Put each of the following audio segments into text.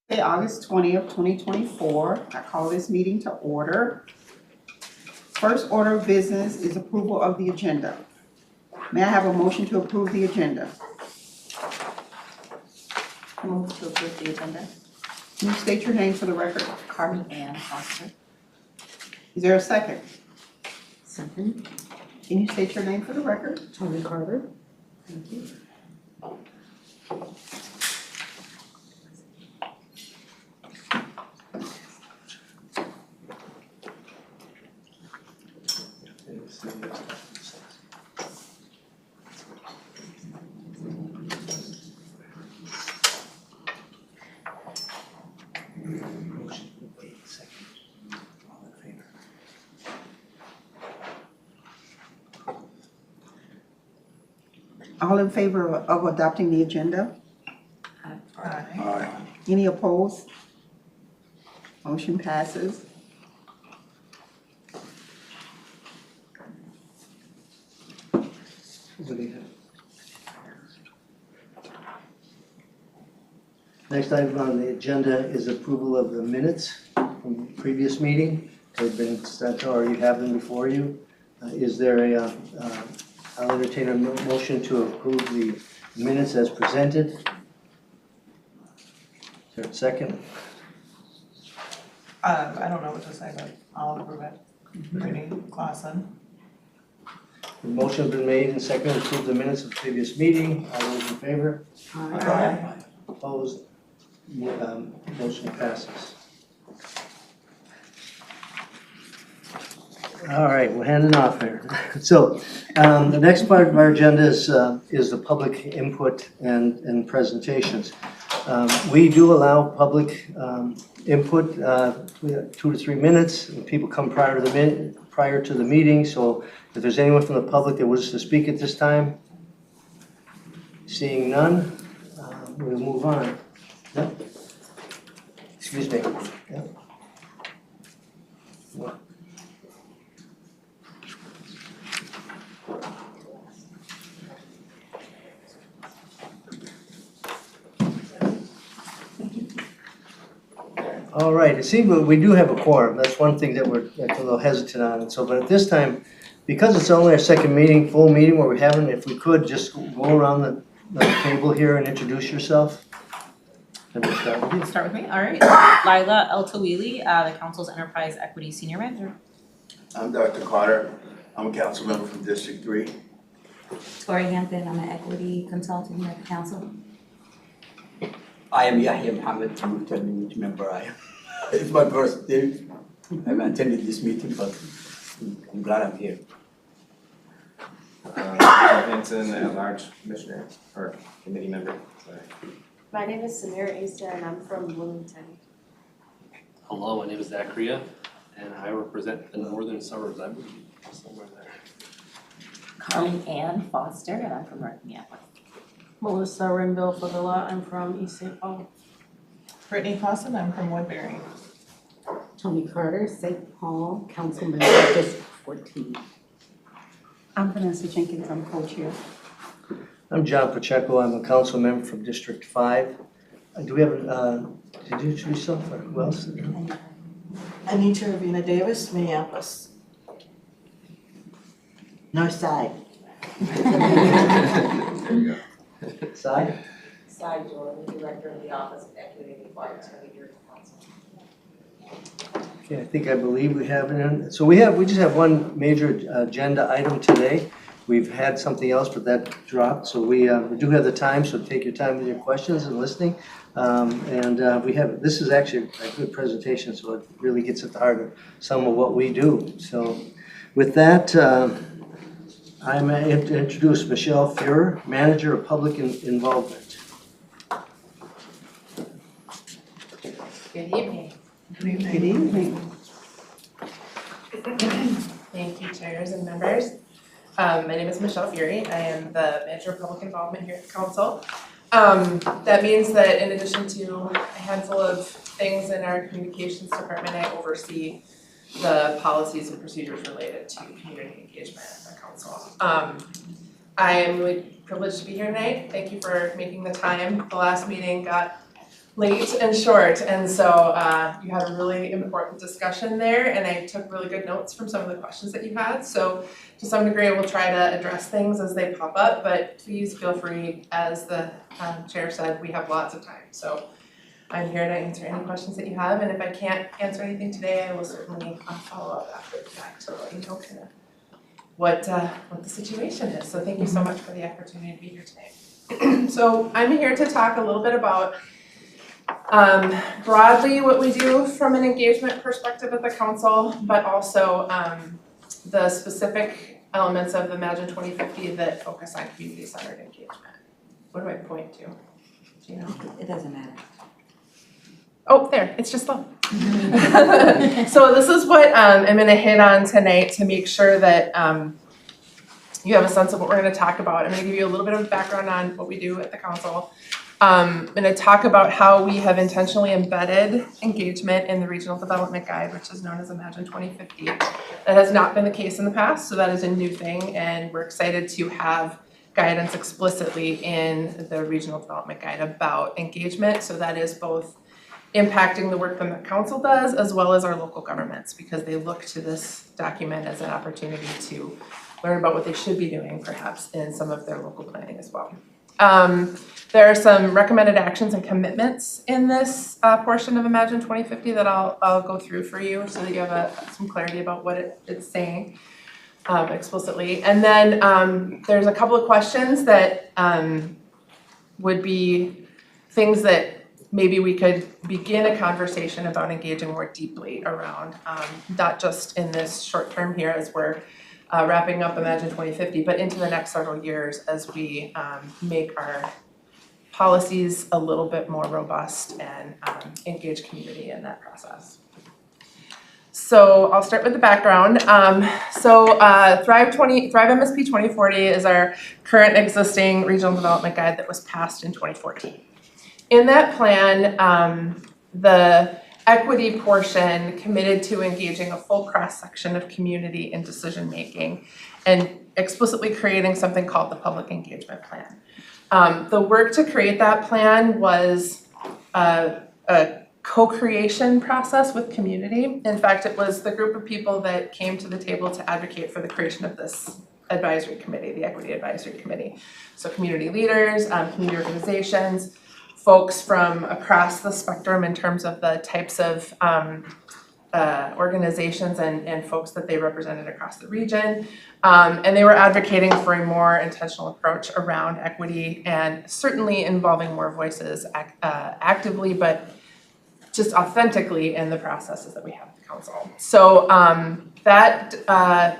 Okay, August 20th, 2024. I call this meeting to order. First order of business is approval of the agenda. May I have a motion to approve the agenda? Move to approve the agenda. Can you state your name for the record? Carmen Ann Foster. Is there a second? Second. Can you state your name for the record? Tony Carter. Thank you. All in favor of adopting the agenda? Aye. Any opposed? Motion passes. Next item on the agenda is approval of the minutes from the previous meeting. They've been sent, or you have them before you. Is there I'll entertain a motion to approve the minutes as presented. Is there a second? I don't know what to say, but I'll approve it. Brittany Clausen. The motion has been made and seconded to approve the minutes of the previous meeting. All those in favor? Aye. Opposed? Motion passes. All right, we're handing off here. So the next part of our agenda is the public input and presentations. We do allow public input, 2 to 3 minutes. People come prior to the meeting, so if there's anyone from the public that wishes to speak at this time, seeing none, we'll move on. Yeah. Excuse me. Yeah. What? All right, it seems we do have a quorum. That's one thing that we're a little hesitant on. And so, but at this time, because it's only our second meeting, full meeting where we're having, if we could just go around the table here and introduce yourself. And we'll start with you. Start with me, all right. Lila El-Tawili, the council's enterprise equity senior manager. I'm Dr. Carter. I'm a council member from District 3. Tori Hampton, I'm an equity consultant here at the council. I am Yahya Mohammed, community member. It's my first day. I've attended this meeting, but I'm glad I'm here. Hanson, at-large commissioner, or committee member, sorry. My name is Samira Issa and I'm from Bloomington. Hello, my name is Zachariah, and I represent the northern suburbs, I believe, somewhere there. Carmen Ann Foster, and I'm from North Minneapolis. Melissa Renville Favilla, I'm from East St. Paul. Brittany Clausen, I'm from Woodbury. Tony Carter, St. Paul, council member, District 14. I'm Vanessa Jenkins, I'm co-chair. I'm John Pacheco. I'm a council member from District 5. Do we have, did you introduce yourself or who else? Anita Ravina Davis, Minneapolis. North Side. There you go. Side? Cy Jordan, Director of the Office of Equity and Equality here at the council. Okay, I believe we have it in. So we just have one major agenda item today. We've had something else, but that dropped. So we do have the time, so take your time with your questions and listening. This is actually a good presentation, so it really gets at the heart of some of what we do. So with that, I'm going to introduce Michelle Fuhrer, Manager of Public Involvement. Good evening. Good evening. Thank you, chairs and members. My name is Michelle Fury. I am the Manager of Public Involvement here at the council. That means that in addition to a handful of things in our communications department, I oversee the policies and procedures related to community engagement at the council. I am really privileged to be here tonight. Thank you for making the time. The last meeting got late and short, and so you had a really important discussion there, and I took really good notes from some of the questions that you had. So to some degree, I will try to address things as they pop up, but please feel free, as the chair said, we have lots of time. So I'm here to answer any questions that you have, and if I can't answer anything today, I will certainly follow up after the fact to let you know kind of what the situation is. So thank you so much for the opportunity to be here today. So I'm here to talk a little bit about broadly what we do from an engagement perspective at the council, but also the specific elements of the Imagine 2050 that focus on community-centered engagement. What do I point to? Do you know? It doesn't matter. Oh, there, it's just low. So this is what I'm gonna hit on tonight to make sure that you have a sense of what we're gonna talk about. I'm gonna give you a little bit of background on what we do at the council. I'm gonna talk about how we have intentionally embedded engagement in the Regional Development Guide, which is known as Imagine 2050. That has not been the case in the past, so that is a new thing, and we're excited to have guidance explicitly in the Regional Development Guide about engagement. So that is both impacting the work that the council does, as well as our local governments, because they look to this document as an opportunity to learn about what they should be doing, perhaps in some of their local planning as well. There are some recommended actions and commitments in this portion of Imagine 2050 that I'll go through for you so that you have some clarity about what it's saying explicitly. And then there's a couple of questions that would be things that maybe we could begin a conversation about engaging more deeply around, not just in this short term here as we're wrapping up Imagine 2050, but into the next several years as we make our policies a little bit more robust and engage community in that process. So I'll start with the background. Thrive MSP 2040 is our current existing regional development guide that was passed in 2014. In that plan, the equity portion committed to engaging a full cross-section of community in decision-making and explicitly creating something called the Public Engagement Plan. The work to create that plan was a co-creation process with community. In fact, it was the group of people that came to the table to advocate for the creation of this advisory committee, the Equity Advisory Committee. So community leaders, community organizations, folks from across the spectrum in terms of the types of organizations and folks that they represented across the region. And they were advocating for a more intentional approach around equity and certainly involving more voices actively, but just authentically in the processes that we have at the council. So that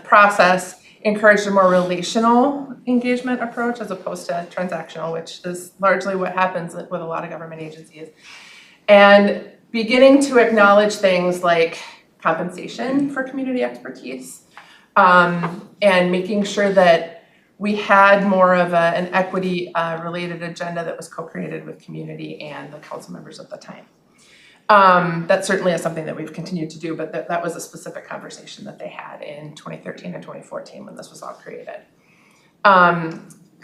process encouraged a more relational engagement approach as opposed to transactional, which is largely what happens with a lot of government agencies. And beginning to acknowledge things like compensation for community expertise, and making sure that we had more of an equity related agenda that was co-created with community and the council members at the time. That certainly is something that we've continued to do, but that was a specific conversation that they had in 2013 and 2014 when this was all created.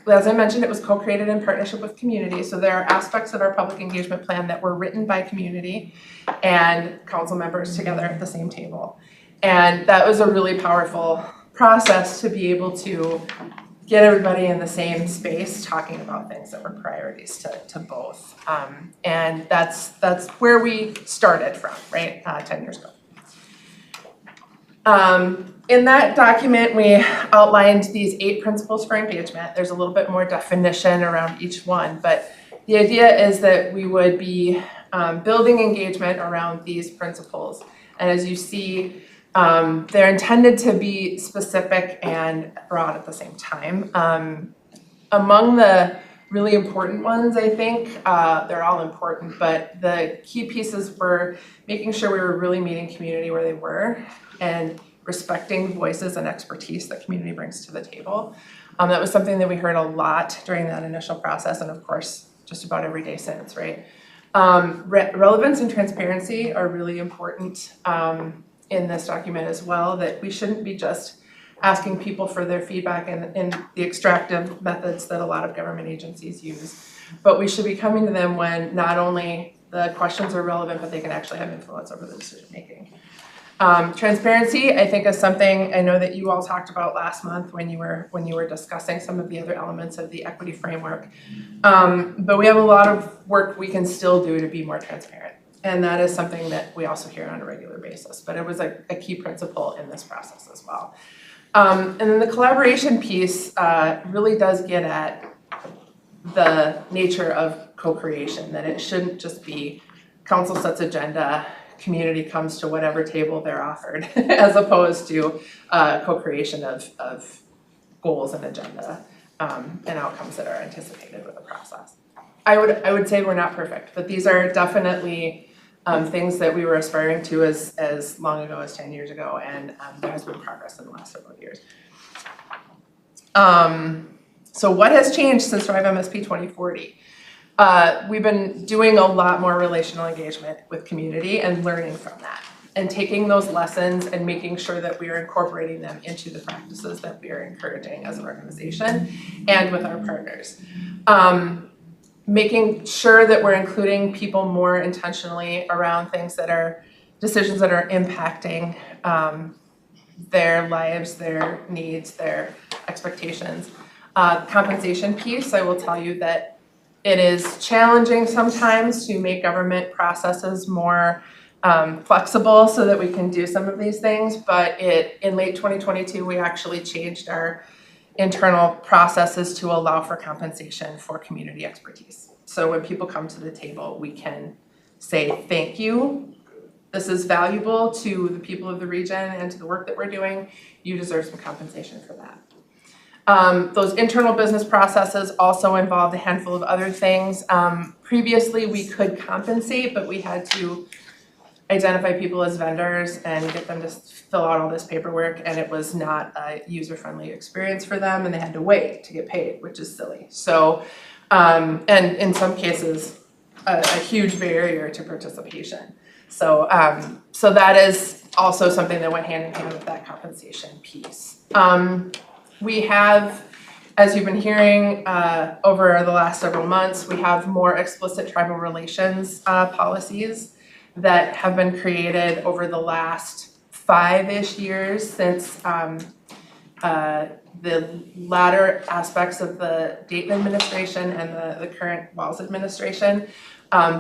As I mentioned, it was co-created in partnership with community, so there are aspects of our public engagement plan that were written by community and council members together at the same table. And that was a really powerful process to be able to get everybody in the same space talking about things that were priorities to both. And that's where we started from, right, 10 years ago. In that document, we outlined these 8 principles for engagement. There's a little bit more definition around each one, but the idea is that we would be building engagement around these principles. And as you see, they're intended to be specific and broad at the same time. Among the really important ones, I think, they're all important, but the key pieces were making sure we were really meeting community where they were and respecting voices and expertise that community brings to the table. That was something that we heard a lot during that initial process, and of course, just about every day since, right? Relevance and transparency are really important in this document as well, that we shouldn't be just asking people for their feedback in the extractive methods that a lot of government agencies use, but we should be coming to them when not only the questions are relevant, but they can actually have influence over the decision making. Transparency, I think, is something I know that you all talked about last month when you were discussing some of the other elements of the equity framework. But we have a lot of work we can still do to be more transparent. And that is something that we also hear on a regular basis, but it was a key principle in this process as well. And then the collaboration piece really does get at the nature of co-creation, that it shouldn't just be council sets agenda, community comes to whatever table they're offered, as opposed to co-creation of goals and agenda and outcomes that are anticipated with the process. I would say we're not perfect, but these are definitely things that we were aspiring to as long ago as 10 years ago, and there has been progress in the last several years. So what has changed since Drive MSP 2040? We've been doing a lot more relational engagement with community and learning from that, and taking those lessons and making sure that we are incorporating them into the practices that we are encouraging as an organization and with our partners. Making sure that we're including people more intentionally around things that are decisions that are impacting their lives, their needs, their expectations. Compensation piece, I will tell you that it is challenging sometimes to make government processes more flexible so that we can do some of these things, but in late 2022, we actually changed our internal processes to allow for compensation for community expertise. So when people come to the table, we can say, thank you. This is valuable to the people of the region and to the work that we're doing. You deserve some compensation for that. Those internal business processes also involved a handful of other things. Previously, we could compensate, but we had to identify people as vendors and get them to fill out all this paperwork, and it was not a user-friendly experience for them, and they had to wait to get paid, which is silly. So, and in some cases, a huge barrier to participation. So, so that is also something that went hand in hand with that compensation piece. We have, as you've been hearing over the last several months, we have more explicit tribal relations policies that have been created over the last 5-ish years since the latter aspects of the Dayton administration and the current Walz administration,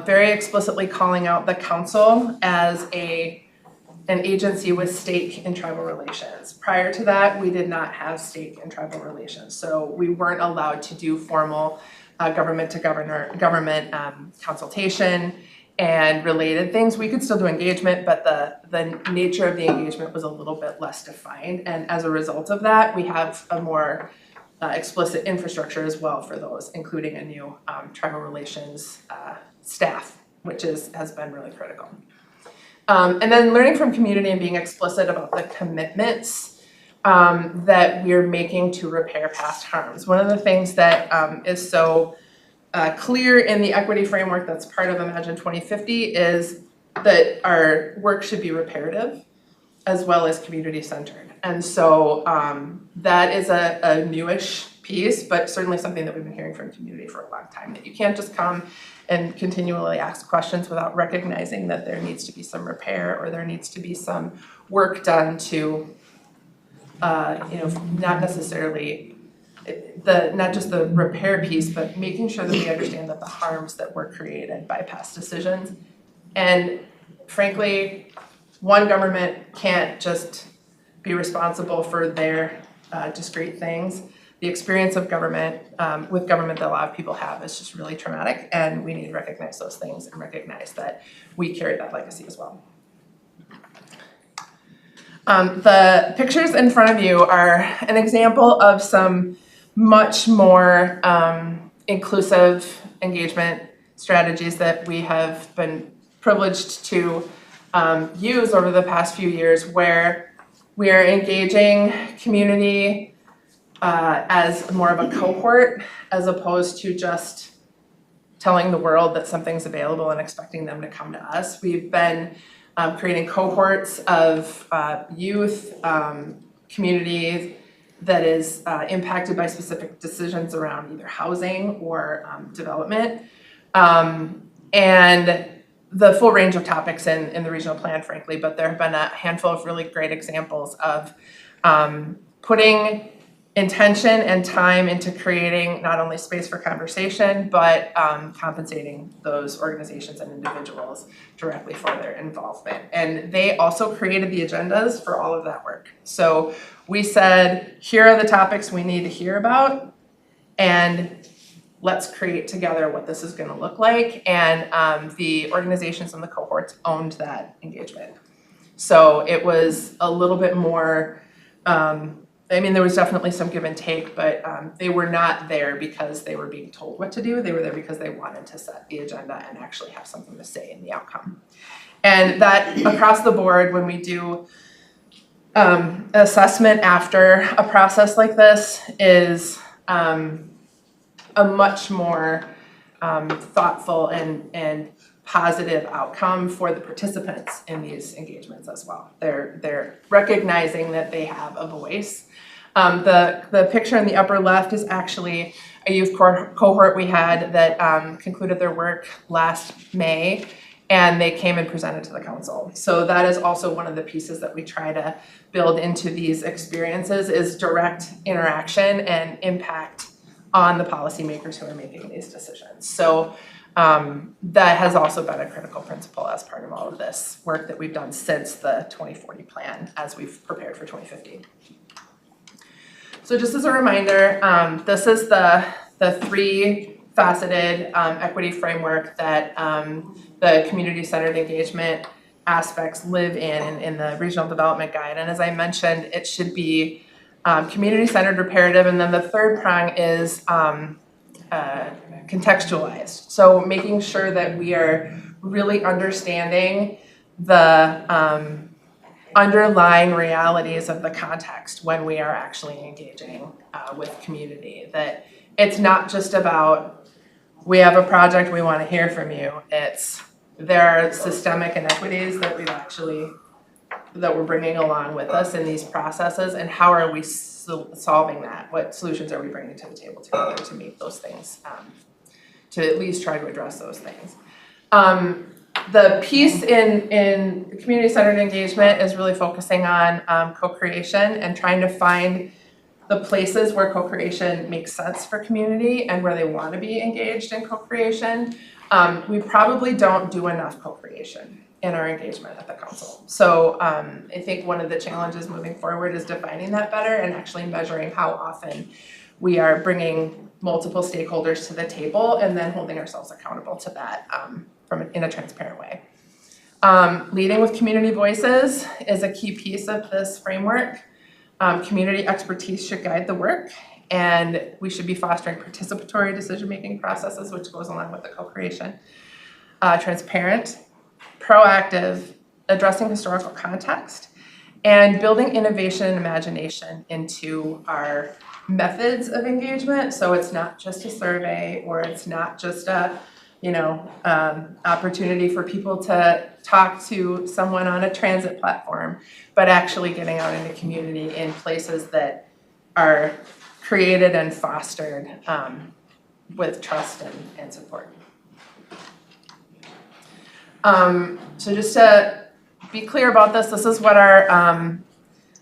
very explicitly calling out the council as an agency with stake in tribal relations. Prior to that, we did not have stake in tribal relations, so we weren't allowed to do formal government to government consultation and related things. We could still do engagement, but the nature of the engagement was a little bit less defined, and as a result of that, we have a more explicit infrastructure as well for those, including a new tribal relations staff, which has been really critical. And then learning from community and being explicit about the commitments that we're making to repair past harms. One of the things that is so clear in the equity framework that's part of Imagine 2050 is that our work should be reparative as well as community-centered. And so that is a newish piece, but certainly something that we've been hearing from community for a long time, that you can't just come and continually ask questions without recognizing that there needs to be some repair or there needs to be some work done to, not necessarily not just the repair piece, but making sure that we understand that the harms that were created by past decisions. And frankly, one government can't just be responsible for their discrete things. The experience of government, with government that a lot of people have is just really traumatic, and we need to recognize those things and recognize that we carry that legacy as well. The pictures in front of you are an example of some much more inclusive engagement strategies that we have been privileged to use over the past few years, where we are engaging community as more of a cohort as opposed to just telling the world that something's available and expecting them to come to us. We've been creating cohorts of youth, communities that is impacted by specific decisions around either housing or development. And the full range of topics in the regional plan, frankly, but there have been a handful of really great examples of putting intention and time into creating not only space for conversation, but compensating those organizations and individuals directly for their involvement. And they also created the agendas for all of that work. So we said, here are the topics we need to hear about, and let's create together what this is gonna look like. And the organizations and the cohorts owned that engagement. So it was a little bit more, I mean, there was definitely some give and take, but they were not there because they were being told what to do. They were there because they wanted to set the agenda and actually have something to say in the outcome. And that across the board, when we do assessment after a process like this, is a much more thoughtful and positive outcome for the participants in these engagements as well. They're recognizing that they have a voice. The picture in the upper left is actually a youth cohort we had that concluded their work last May, and they came and presented to the council. So that is also one of the pieces that we try to build into these experiences, is direct interaction and impact on the policymakers who are making these decisions. So that has also been a critical principle as part of all of this work that we've done since the 2040 plan, as we've prepared for 2050. So just as a reminder, this is the three-faceted equity framework that the community-centered engagement aspects live in the regional development guide. And as I mentioned, it should be community-centered, reparative, and then the third prong is contextualized. So making sure that we are really understanding the underlying realities of the context when we are actually engaging with community. That it's not just about, we have a project, we want to hear from you. It's, there are systemic inequities that we're bringing along with us in these processes, and how are we solving that? What solutions are we bringing to the table together to make those things, to at least try to address those things? The piece in community-centered engagement is really focusing on co-creation and trying to find the places where co-creation makes sense for community and where they want to be engaged in co-creation. We probably don't do enough co-creation in our engagement at the council. So I think one of the challenges moving forward is defining that better and actually measuring how often we are bringing multiple stakeholders to the table and then holding ourselves accountable to that in a transparent way. Leading with community voices is a key piece of this framework. Community expertise should guide the work, and we should be fostering participatory decision-making processes, which goes along with the co-creation. Transparent, proactive, addressing historical context, and building innovation and imagination into our methods of engagement. So it's not just a survey, or it's not just a opportunity for people to talk to someone on a transit platform, but actually getting out in the community in places that are created and fostered with trust and support. So just to be clear about this, this is what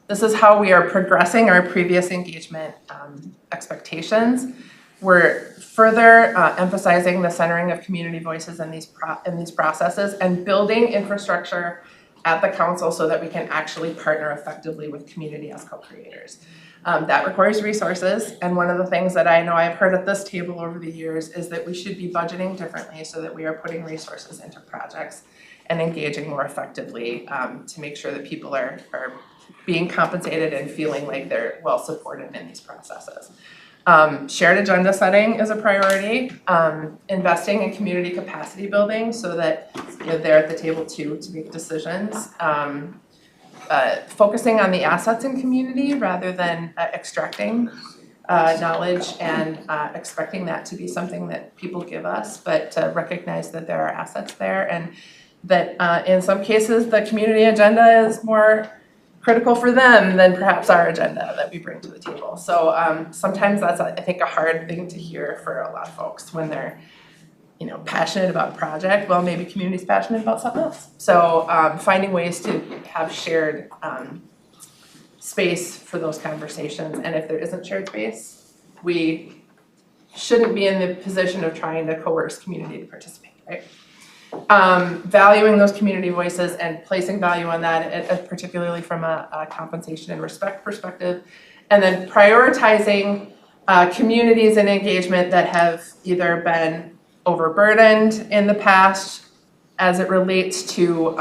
this is how we are progressing our previous engagement expectations. We're further emphasizing the centering of community voices in these processes and building infrastructure at the council so that we can actually partner effectively with community as co-creators. That requires resources, and one of the things that I know I've heard at this table over the years is that we should be budgeting differently so that we are putting resources into projects and engaging more effectively to make sure that people are being compensated and feeling like they're well supported in these processes. Shared agenda setting is a priority. Investing in community capacity building so that they're at the table too to make decisions. Focusing on the assets in community rather than extracting knowledge and expecting that to be something that people give us, but to recognize that there are assets there, and that in some cases the community agenda is more critical for them than perhaps our agenda that we bring to the table. So sometimes that's, I think, a hard thing to hear for a lot of folks when they're passionate about a project, well, maybe community's passionate about something else. So finding ways to have shared space for those conversations, and if there isn't shared space, we shouldn't be in the position of trying to coerce community to participate, right? Valuing those community voices and placing value on that, particularly from a compensation and respect perspective, and then prioritizing communities and engagement that have either been overburdened in the past as it relates to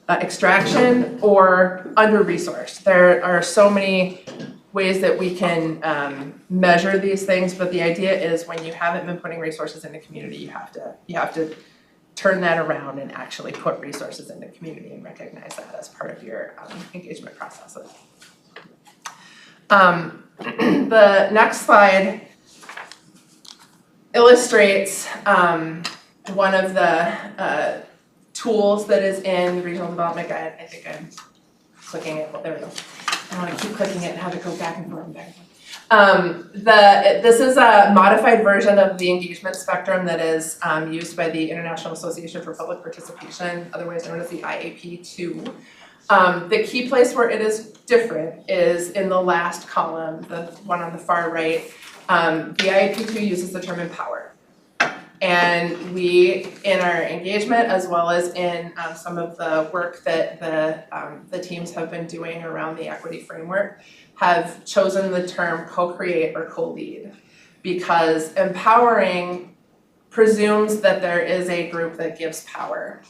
extraction or under-resourced. There are so many ways that we can measure these things, but the idea is when you haven't been putting resources in the community, you have to turn that around and actually put resources in the community and recognize that as part of your engagement processes. The next slide illustrates one of the tools that is in the Regional Development Guide. I think I'm clicking it, there we go. I want to keep clicking it and have it go back and forth and back and forth. This is a modified version of the engagement spectrum that is used by the International Association for Public Participation, otherwise known as the IAP2. The key place where it is different is in the last column, the one on the far right. The IAP2 uses the term empower. And we, in our engagement, as well as in some of the work that the teams have been doing around the equity framework, have chosen the term co-create or co-lead, because empowering presumes that there is a group that gives power.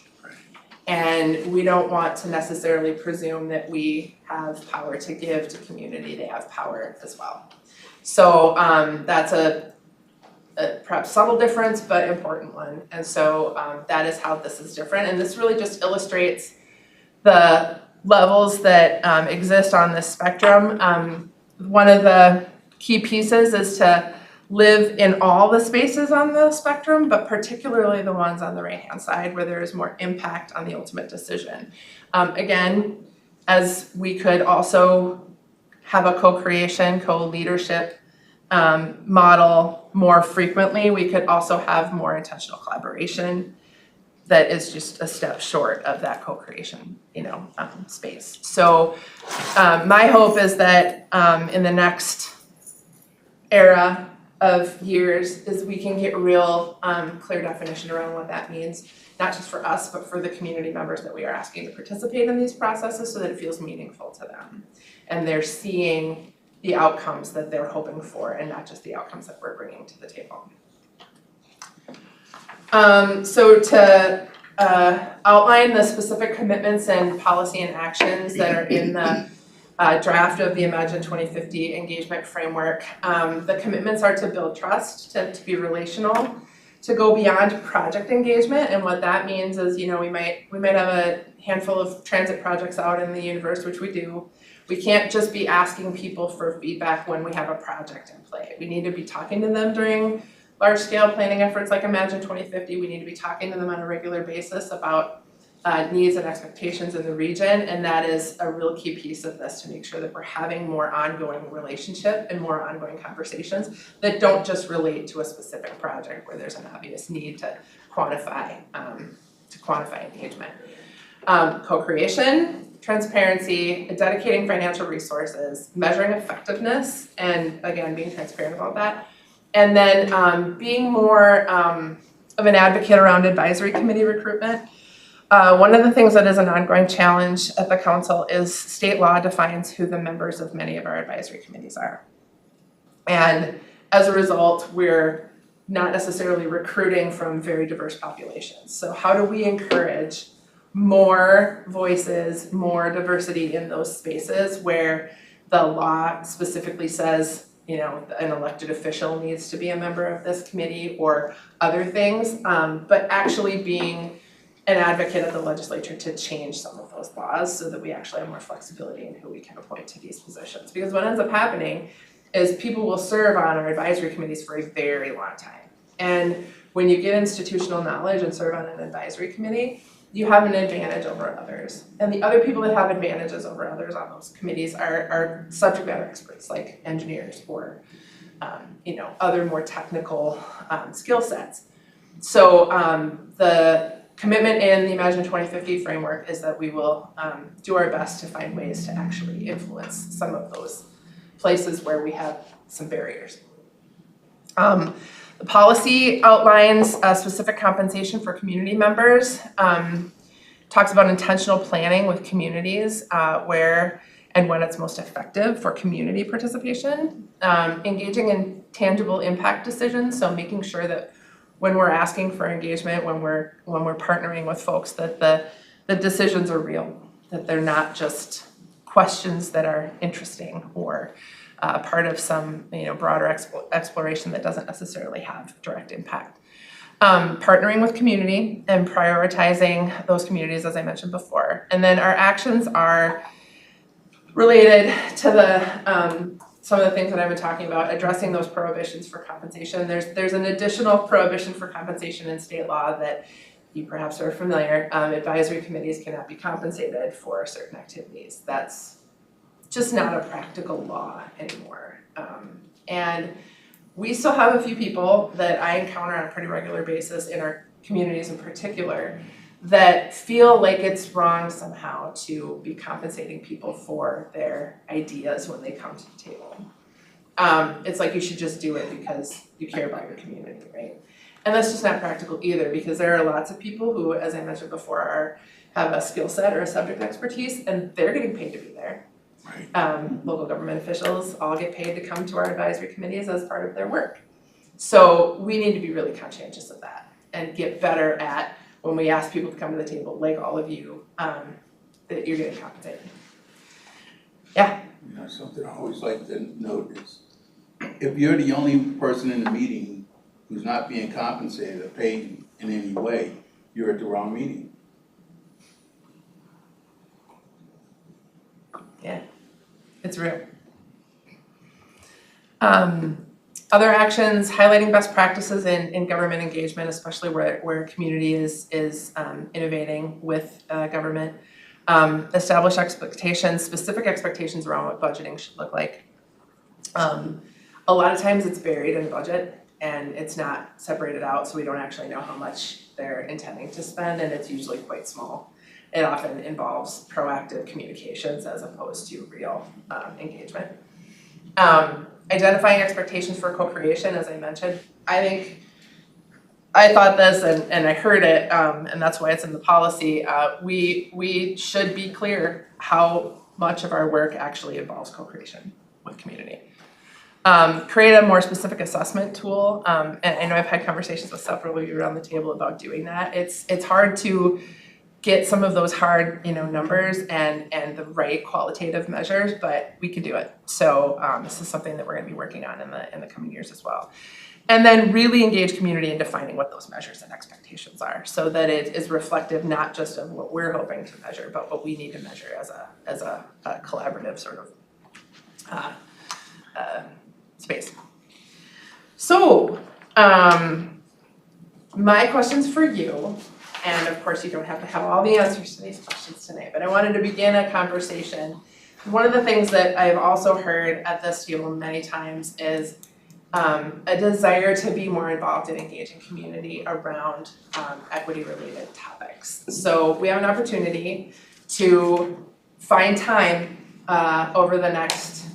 And we don't want to necessarily presume that we have power to give to community, they have power as well. So that's a perhaps subtle difference, but important one. And so that is how this is different. And this really just illustrates the levels that exist on this spectrum. One of the key pieces is to live in all the spaces on the spectrum, but particularly the ones on the right-hand side where there is more impact on the ultimate decision. Again, as we could also have a co-creation, co-leadership model more frequently, we could also have more intentional collaboration that is just a step short of that co-creation, space. So my hope is that in the next era of years is we can get real clear definition around what that means, not just for us, but for the community members that we are asking to participate in these processes so that it feels meaningful to them. And they're seeing the outcomes that they're hoping for and not just the outcomes that we're bringing to the table. So to outline the specific commitments and policy and actions that are in the draft of the Imagine 2050 engagement framework, the commitments are to build trust, to be relational, to go beyond project engagement. And what that means is, we might have a handful of transit projects out in the universe, which we do. We can't just be asking people for feedback when we have a project in play. We need to be talking to them during large-scale planning efforts like Imagine 2050. We need to be talking to them on a regular basis about needs and expectations in the region, and that is a real key piece of this to make sure that we're having more ongoing relationship and more ongoing conversations that don't just relate to a specific project where there's an obvious need to quantify engagement. Co-creation, transparency, dedicating financial resources, measuring effectiveness, and again, being transparent about that. And then being more of an advocate around advisory committee recruitment. One of the things that is an ongoing challenge at the council is state law defines who the members of many of our advisory committees are. And as a result, we're not necessarily recruiting from very diverse populations. So how do we encourage more voices, more diversity in those spaces where the law specifically says, an elected official needs to be a member of this committee or other things, but actually being an advocate of the legislature to change some of those laws so that we actually have more flexibility in who we can appoint to these positions. Because what ends up happening is people will serve on our advisory committees for a very long time. And when you get institutional knowledge and serve on an advisory committee, you have an advantage over others. And the other people that have advantages over others on those committees are subject matter experts like engineers or other more technical skill sets. So the commitment in the Imagine 2050 framework is that we will do our best to find ways to actually influence some of those places where we have some barriers. The policy outlines specific compensation for community members, talks about intentional planning with communities where and when it's most effective for community participation, engaging in tangible impact decisions, so making sure that when we're asking for engagement, when we're partnering with folks, that the decisions are real, that they're not just questions that are interesting or part of some broader exploration that doesn't necessarily have direct impact. Partnering with community and prioritizing those communities, as I mentioned before. And then our actions are related to the some of the things that I've been talking about, addressing those prohibitions for compensation. There's an additional prohibition for compensation in state law that you perhaps are familiar. Advisory committees cannot be compensated for certain activities. That's just not a practical law anymore. And we still have a few people that I encounter on a pretty regular basis in our communities in particular that feel like it's wrong somehow to be compensating people for their ideas when they come to the table. It's like you should just do it because you care about your community, right? And that's just not practical either, because there are lots of people who, as I mentioned before, have a skill set or a subject expertise, and they're getting paid to be there. Right. Local government officials all get paid to come to our advisory committees as part of their work. So we need to be really conscientious of that and get better at, when we ask people to come to the table, like all of you, that you're getting compensated. Yeah? Something I always like to note is, if you're the only person in the meeting who's not being compensated or paid in any way, you're at the wrong meeting. Yeah, it's real. Other actions, highlighting best practices in government engagement, especially where community is innovating with government. Establish expectations, specific expectations around what budgeting should look like. A lot of times it's buried in the budget and it's not separated out, so we don't actually know how much they're intending to spend, and it's usually quite small. It often involves proactive communications as opposed to real engagement. Identifying expectations for co-creation, as I mentioned. I thought this and I heard it, and that's why it's in the policy. We should be clear how much of our work actually involves co-creation with community. Create a more specific assessment tool, and I know I've had conversations with several of you around the table about doing that. It's hard to get some of those hard, numbers and the right qualitative measures, but we can do it. So this is something that we're going to be working on in the coming years as well. And then really engage community in defining what those measures and expectations are, so that it is reflective not just of what we're hoping to measure, but what we need to measure as a collaborative sort of space. So my questions for you. And of course, you don't have to have all the answers to these questions tonight, but I wanted to begin a conversation. One of the things that I've also heard at this table many times is a desire to be more involved in engaging community around equity-related topics. So we have an opportunity to find time over the next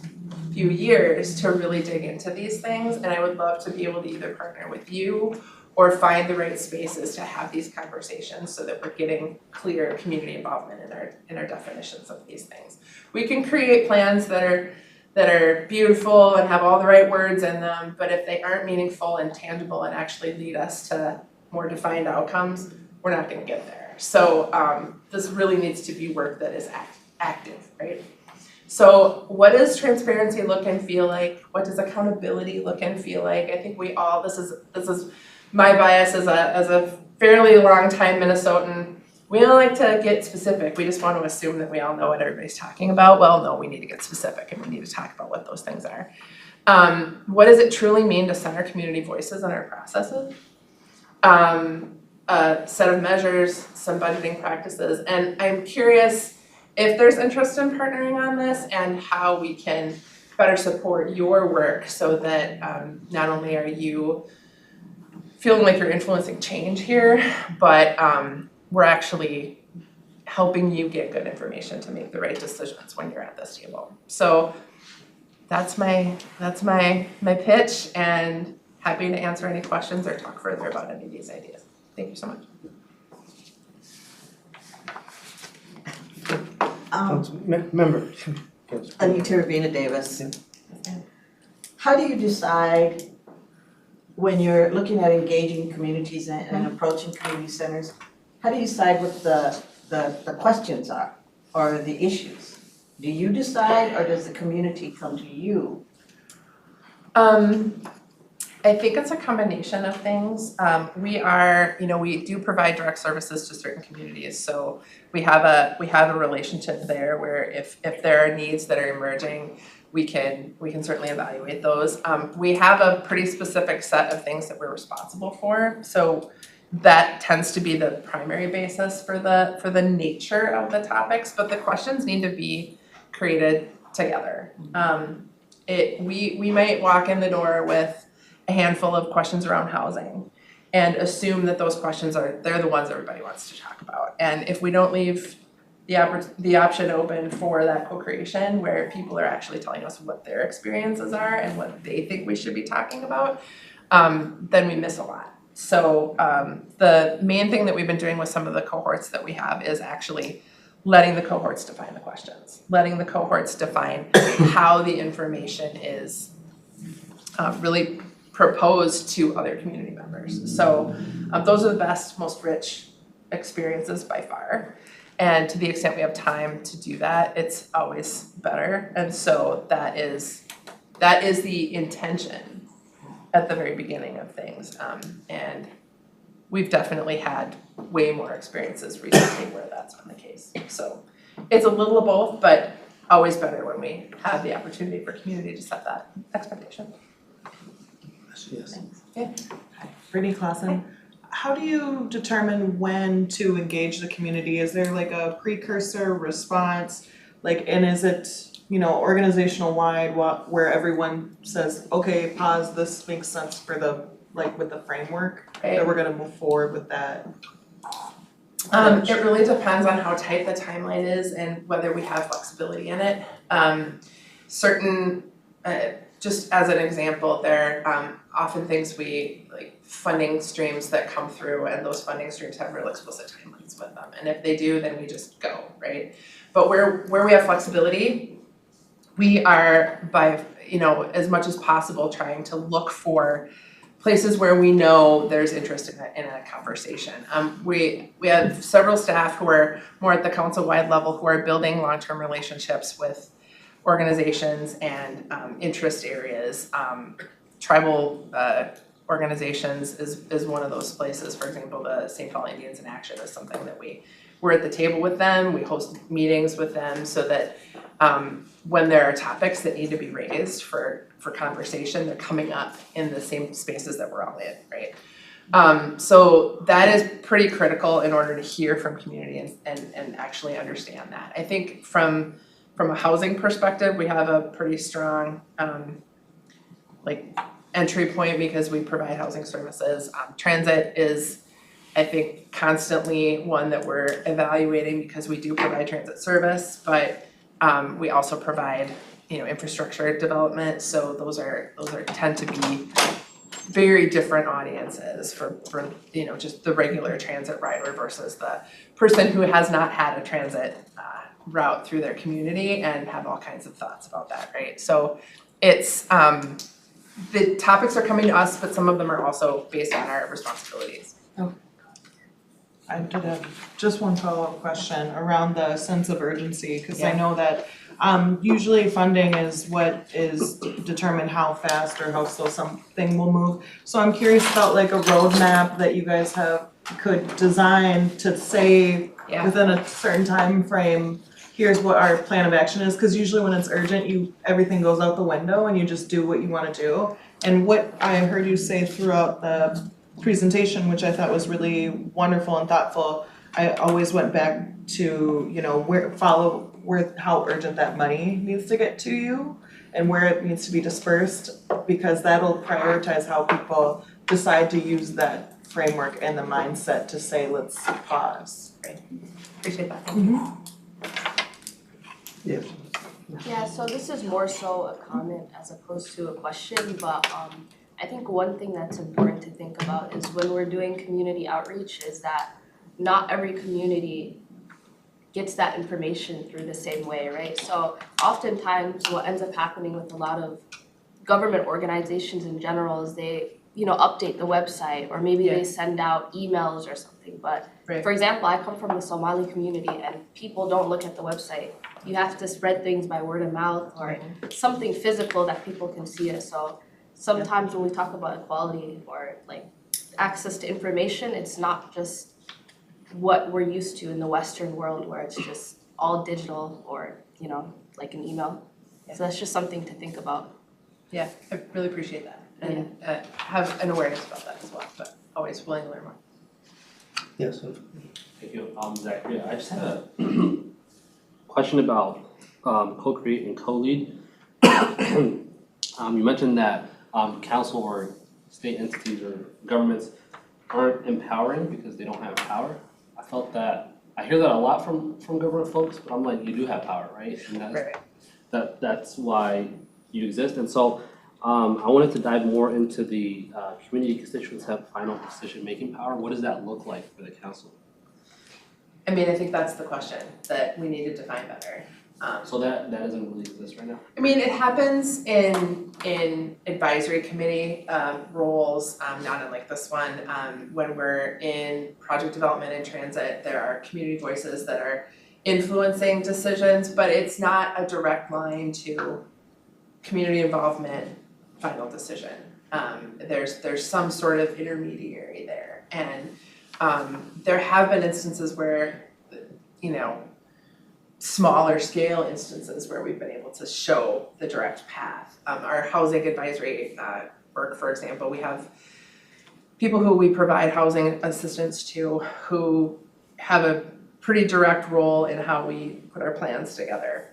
few years to really dig into these things, and I would love to be able to either partner with you or find the right spaces to have these conversations so that we're getting clear community involvement in our definitions of these things. We can create plans that are beautiful and have all the right words in them, but if they aren't meaningful and tangible and actually lead us to more defined outcomes, we're not gonna get there. So this really needs to be work that is active, right? So what does transparency look and feel like? What does accountability look and feel like? I think we all, this is my bias as a fairly long time Minnesotan. We don't like to get specific. We just want to assume that we all know what everybody's talking about. Well, no, we need to get specific and we need to talk about what those things are. What does it truly mean to center community voices in our processes? A set of measures, some budgeting practices, and I'm curious if there's interest in partnering on this and how we can better support your work so that not only are you feeling like you're influencing change here, but we're actually helping you get good information to make the right decisions when you're at this table. So that's my pitch, and happy to answer any questions or talk further about any of these ideas. Thank you so much. Member. Anita Ravina Davis. How do you decide when you're looking at engaging communities and approaching community centers, how do you decide what the questions are or the issues? Do you decide or does the community come to you? I think it's a combination of things. We do provide direct services to certain communities, so we have a relationship there where if there are needs that are emerging, we can certainly evaluate those. We have a pretty specific set of things that we're responsible for, so that tends to be the primary basis for the nature of the topics, but the questions need to be created together. We might walk in the door with a handful of questions around housing and assume that those questions they're the ones everybody wants to talk about. And if we don't leave the option open for that co-creation where people are actually telling us what their experiences are and what they think we should be talking about, then we miss a lot. So the main thing that we've been doing with some of the cohorts that we have is actually letting the cohorts define the questions, letting the cohorts define how the information is really proposed to other community members. So those are the best, most rich experiences by far. And to the extent we have time to do that, it's always better. And so that is the intention at the very beginning of things. And we've definitely had way more experiences recently where that's been the case. So it's a little of both, but always better when we have the opportunity for community to set that expectation. Yes. Yeah. Brittany Clausen, how do you determine when to engage the community? Is there like a precursor response? And is it, organizational wide where everyone says, okay, pause, this makes sense for with the framework that we're gonna move forward with that? It really depends on how tight the timeline is and whether we have flexibility in it. Just as an example, there are often things funding streams that come through, and those funding streams have real explicit timelines with them. And if they do, then we just go, right? But where we have flexibility, we are as much as possible trying to look for places where we know there's interest in a conversation. We have several staff who are more at the council-wide level who are building long-term relationships with organizations and interest areas. Tribal organizations is one of those places. For example, the St. Paul Indians in Action is something that we're at the table with them. We host meetings with them so that when there are topics that need to be raised for conversation, they're coming up in the same spaces that we're all in, right? So that is pretty critical in order to hear from community and actually understand that. I think from a housing perspective, we have a pretty strong entry point because we provide housing services. Transit is, I think, constantly one that we're evaluating because we do provide transit service, but we also provide infrastructure development. So those tend to be very different audiences for just the regular transit rider versus the person who has not had a transit route through their community and have all kinds of thoughts about that, right? So it's the topics are coming to us, but some of them are also based on our responsibilities. I did have just one follow-up question around the sense of urgency, because I know that usually funding is what is determined how fast or how slow something will move. So I'm curious about a roadmap that you guys could design to say within a certain time frame, here's what our plan of action is, because usually when it's urgent, everything goes out the window and you just do what you want to do. And what I heard you say throughout the presentation, which I thought was really wonderful and thoughtful, I always went back to, how urgent that money needs to get to you and where it needs to be dispersed, because that'll prioritize how people decide to use that framework and the mindset to say, let's pause. Appreciate that, thank you. Yes. Yeah, so this is more so a comment as opposed to a question, but I think one thing that's important to think about is when we're doing community outreach is that not every community gets that information through the same way, right? So oftentimes what ends up happening with a lot of government organizations in general is they, update the website or maybe they send out emails or something, but Right. for example, I come from the Somali community and people don't look at the website. You have to spread things by word of mouth or something physical that people can see it. So sometimes when we talk about equality or like access to information, it's not just what we're used to in the Western world where it's just all digital or, like an email. So that's just something to think about. Yeah, I really appreciate that and have an awareness about that as well, but always willing to learn more. Yes. Thank you, Zachary. I just had a question about co-create and co-lead. You mentioned that council or state entities or governments aren't empowering because they don't have power. I felt that, I hear that a lot from government folks, but I'm like, you do have power, right? And that's why you exist. And so I wanted to dive more into the community constituents have final decision-making power. What does that look like for the council? I mean, I think that's the question that we need to define better. So that doesn't really exist right now? I mean, it happens in advisory committee roles, not in like this one. When we're in project development and transit, there are community voices that are influencing decisions, but it's not a direct line to community involvement, final decision. There's some sort of intermediary there, and there have been instances where, smaller scale instances where we've been able to show the direct path. Our housing advisory work, for example, we have people who we provide housing assistance to who have a pretty direct role in how we put our plans together.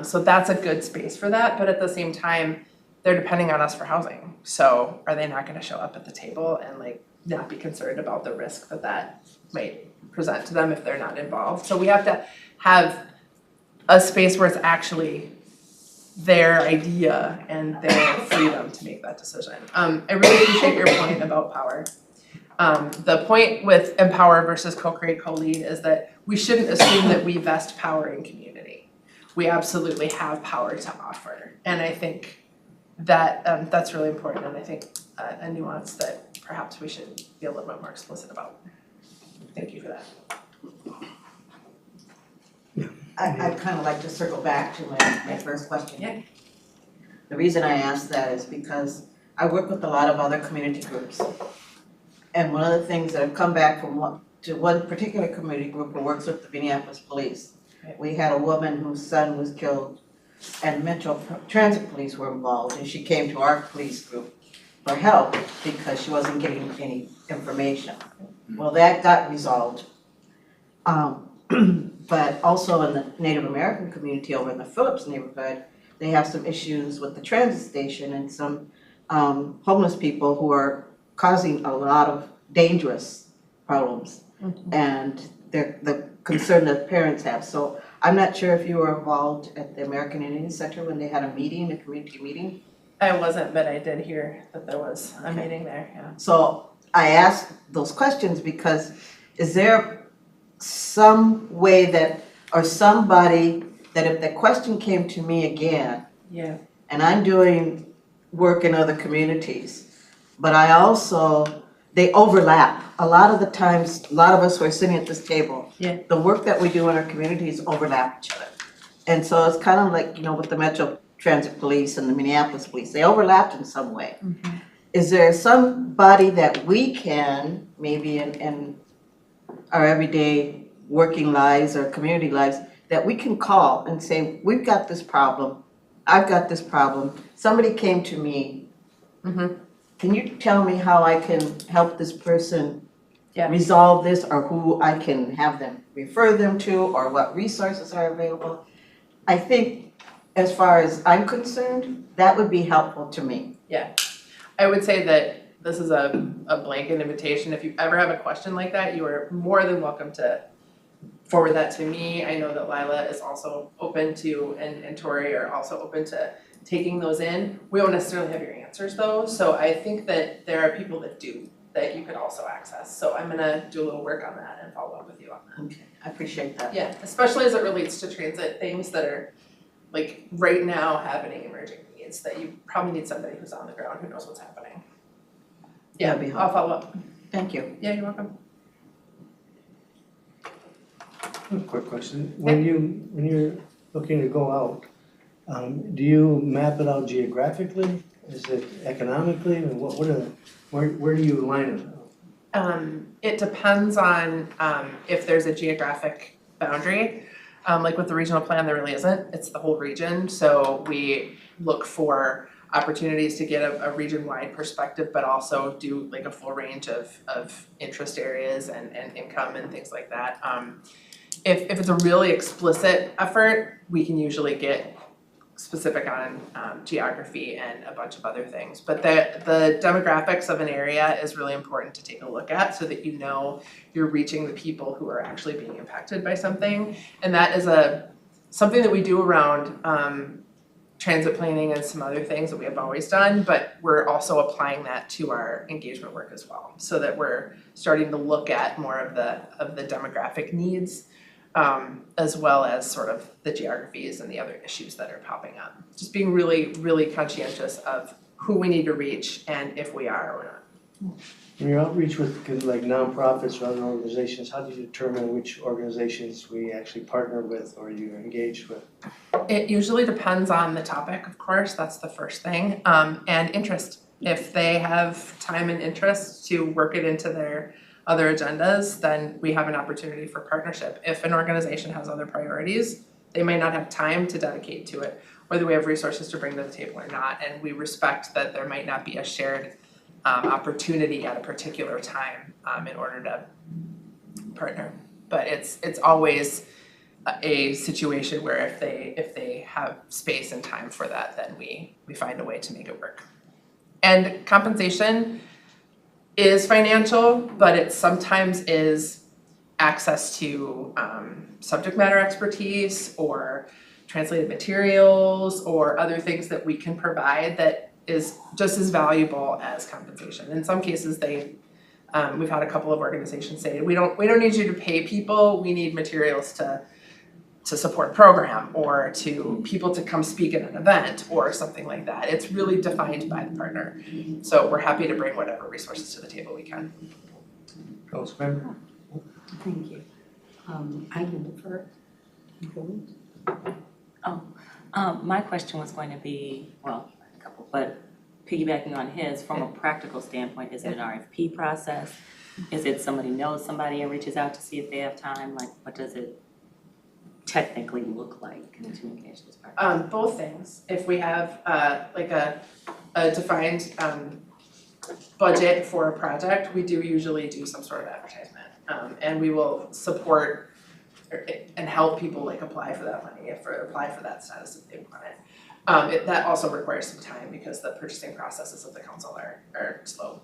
So that's a good space for that, but at the same time, they're depending on us for housing. So are they not gonna show up at the table and like not be concerned about the risk that might present to them if they're not involved? So we have to have a space where it's actually their idea and their freedom to make that decision. I really appreciate your point about power. The point with empower versus co-create, co-lead is that we shouldn't assume that we vest power in community. We absolutely have power to offer. And I think that that's really important, and I think a nuance that perhaps we should be a little bit more explicit about. Thank you for that. I'd kind of like to circle back to my first question. Yeah. The reason I ask that is because I work with a lot of other community groups. And one of the things that have come back from one particular community group who works with the Minneapolis police, we had a woman whose son was killed and Metro Transit Police were involved, and she came to our police group for help because she wasn't getting any information. Well, that got resolved. But also in the Native American community over in the Phillips neighborhood, they have some issues with the transit station and some homeless people who are causing a lot of dangerous problems. And the concern that parents have. So I'm not sure if you were involved at the American Indian Center when they had a meeting, a community meeting. I wasn't, but I did hear that there was a meeting there, yeah. So I asked those questions because is there some way that, or somebody that if the question came to me again, and I'm doing work in other communities, but I also, they overlap. A lot of the times, a lot of us who are sitting at this table, the work that we do in our communities overlap each other. And so it's kind of like, with the Metro Transit Police and the Minneapolis Police, they overlapped in some way. Is there somebody that we can, maybe in our everyday working lives or community lives, that we can call and say, we've got this problem, I've got this problem, somebody came to me, can you tell me how I can help this person resolve this, or who I can have them refer them to, or what resources are available? I think as far as I'm concerned, that would be helpful to me. Yeah, I would say that this is a blanket invitation. If you ever have a question like that, you are more than welcome to forward that to me. I know that Lila is also open to, and Tori are also open to taking those in. We don't necessarily have your answers though, so I think that there are people that do, that you could also access. So I'm gonna do a little work on that and follow up with you on that. Okay, I appreciate that. Yeah, especially as it relates to transit, things that are like right now happening, emerging needs, that you probably need somebody who's on the ground who knows what's happening. Yeah, That'd be I'll follow up. Thank you. Yeah, you're welcome. A quick question, when you're looking to go out, do you map it out geographically? Is it economically, and where do you line it? It depends on if there's a geographic boundary. Like with the regional plan, there really isn't, it's the whole region, so we look for opportunities to get a region-wide perspective, but also do like a full range of interest areas and income and things like that. If it's a really explicit effort, we can usually get specific on geography and a bunch of other things. But the demographics of an area is really important to take a look at so that you know you're reaching the people who are actually being impacted by something. And that is something that we do around transit planning and some other things that we have always done, but we're also applying that to our engagement work as well, so that we're starting to look at more of the demographic needs, as well as sort of the geographies and the other issues that are popping up. Just being really, really conscientious of who we need to reach and if we are or not. In your outreach with like nonprofits or other organizations, how do you determine which organizations we actually partner with or you engage with? It usually depends on the topic, of course, that's the first thing, and interest. If they have time and interest to work it into their other agendas, then we have an opportunity for partnership. If an organization has other priorities, they may not have time to dedicate to it, whether we have resources to bring to the table or not, and we respect that there might not be a shared opportunity at a particular time in order to partner. But it's always a situation where if they have space and time for that, then we find a way to make it work. And compensation is financial, but it sometimes is access to subject matter expertise or translated materials or other things that we can provide that is just as valuable as compensation. In some cases, we've had a couple of organizations say, we don't need you to pay people, we need materials to support program or to people to come speak at an event or something like that. It's really defined by the partner. So we're happy to bring whatever resources to the table we can. Councilmember? Thank you. I can defer. My question was going to be, well, a couple, but piggybacking on his, from a practical standpoint, is it an RFP process? Is it somebody knows somebody and reaches out to see if they have time? Like, what does it technically look like in the communications part? Both things. If we have like a defined budget for a project, we do usually do some sort of advertisement. And we will support and help people like apply for that money, apply for that status if they want it. That also requires some time because the purchasing processes of the council are slow.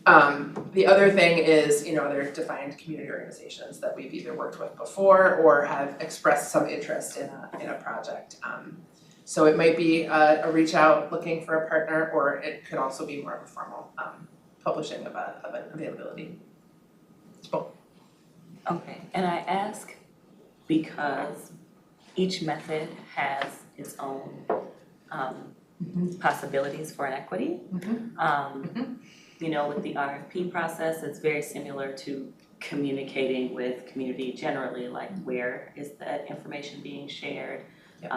The other thing is, there are defined community organizations that we've either worked with before or have expressed some interest in a project. So it might be a reach out looking for a partner, or it could also be more of a formal publishing of an availability. It's both. Okay, and I ask because each method has its own possibilities for inequity. With the RFP process, it's very similar to communicating with community generally, like where is that information being shared? Yep.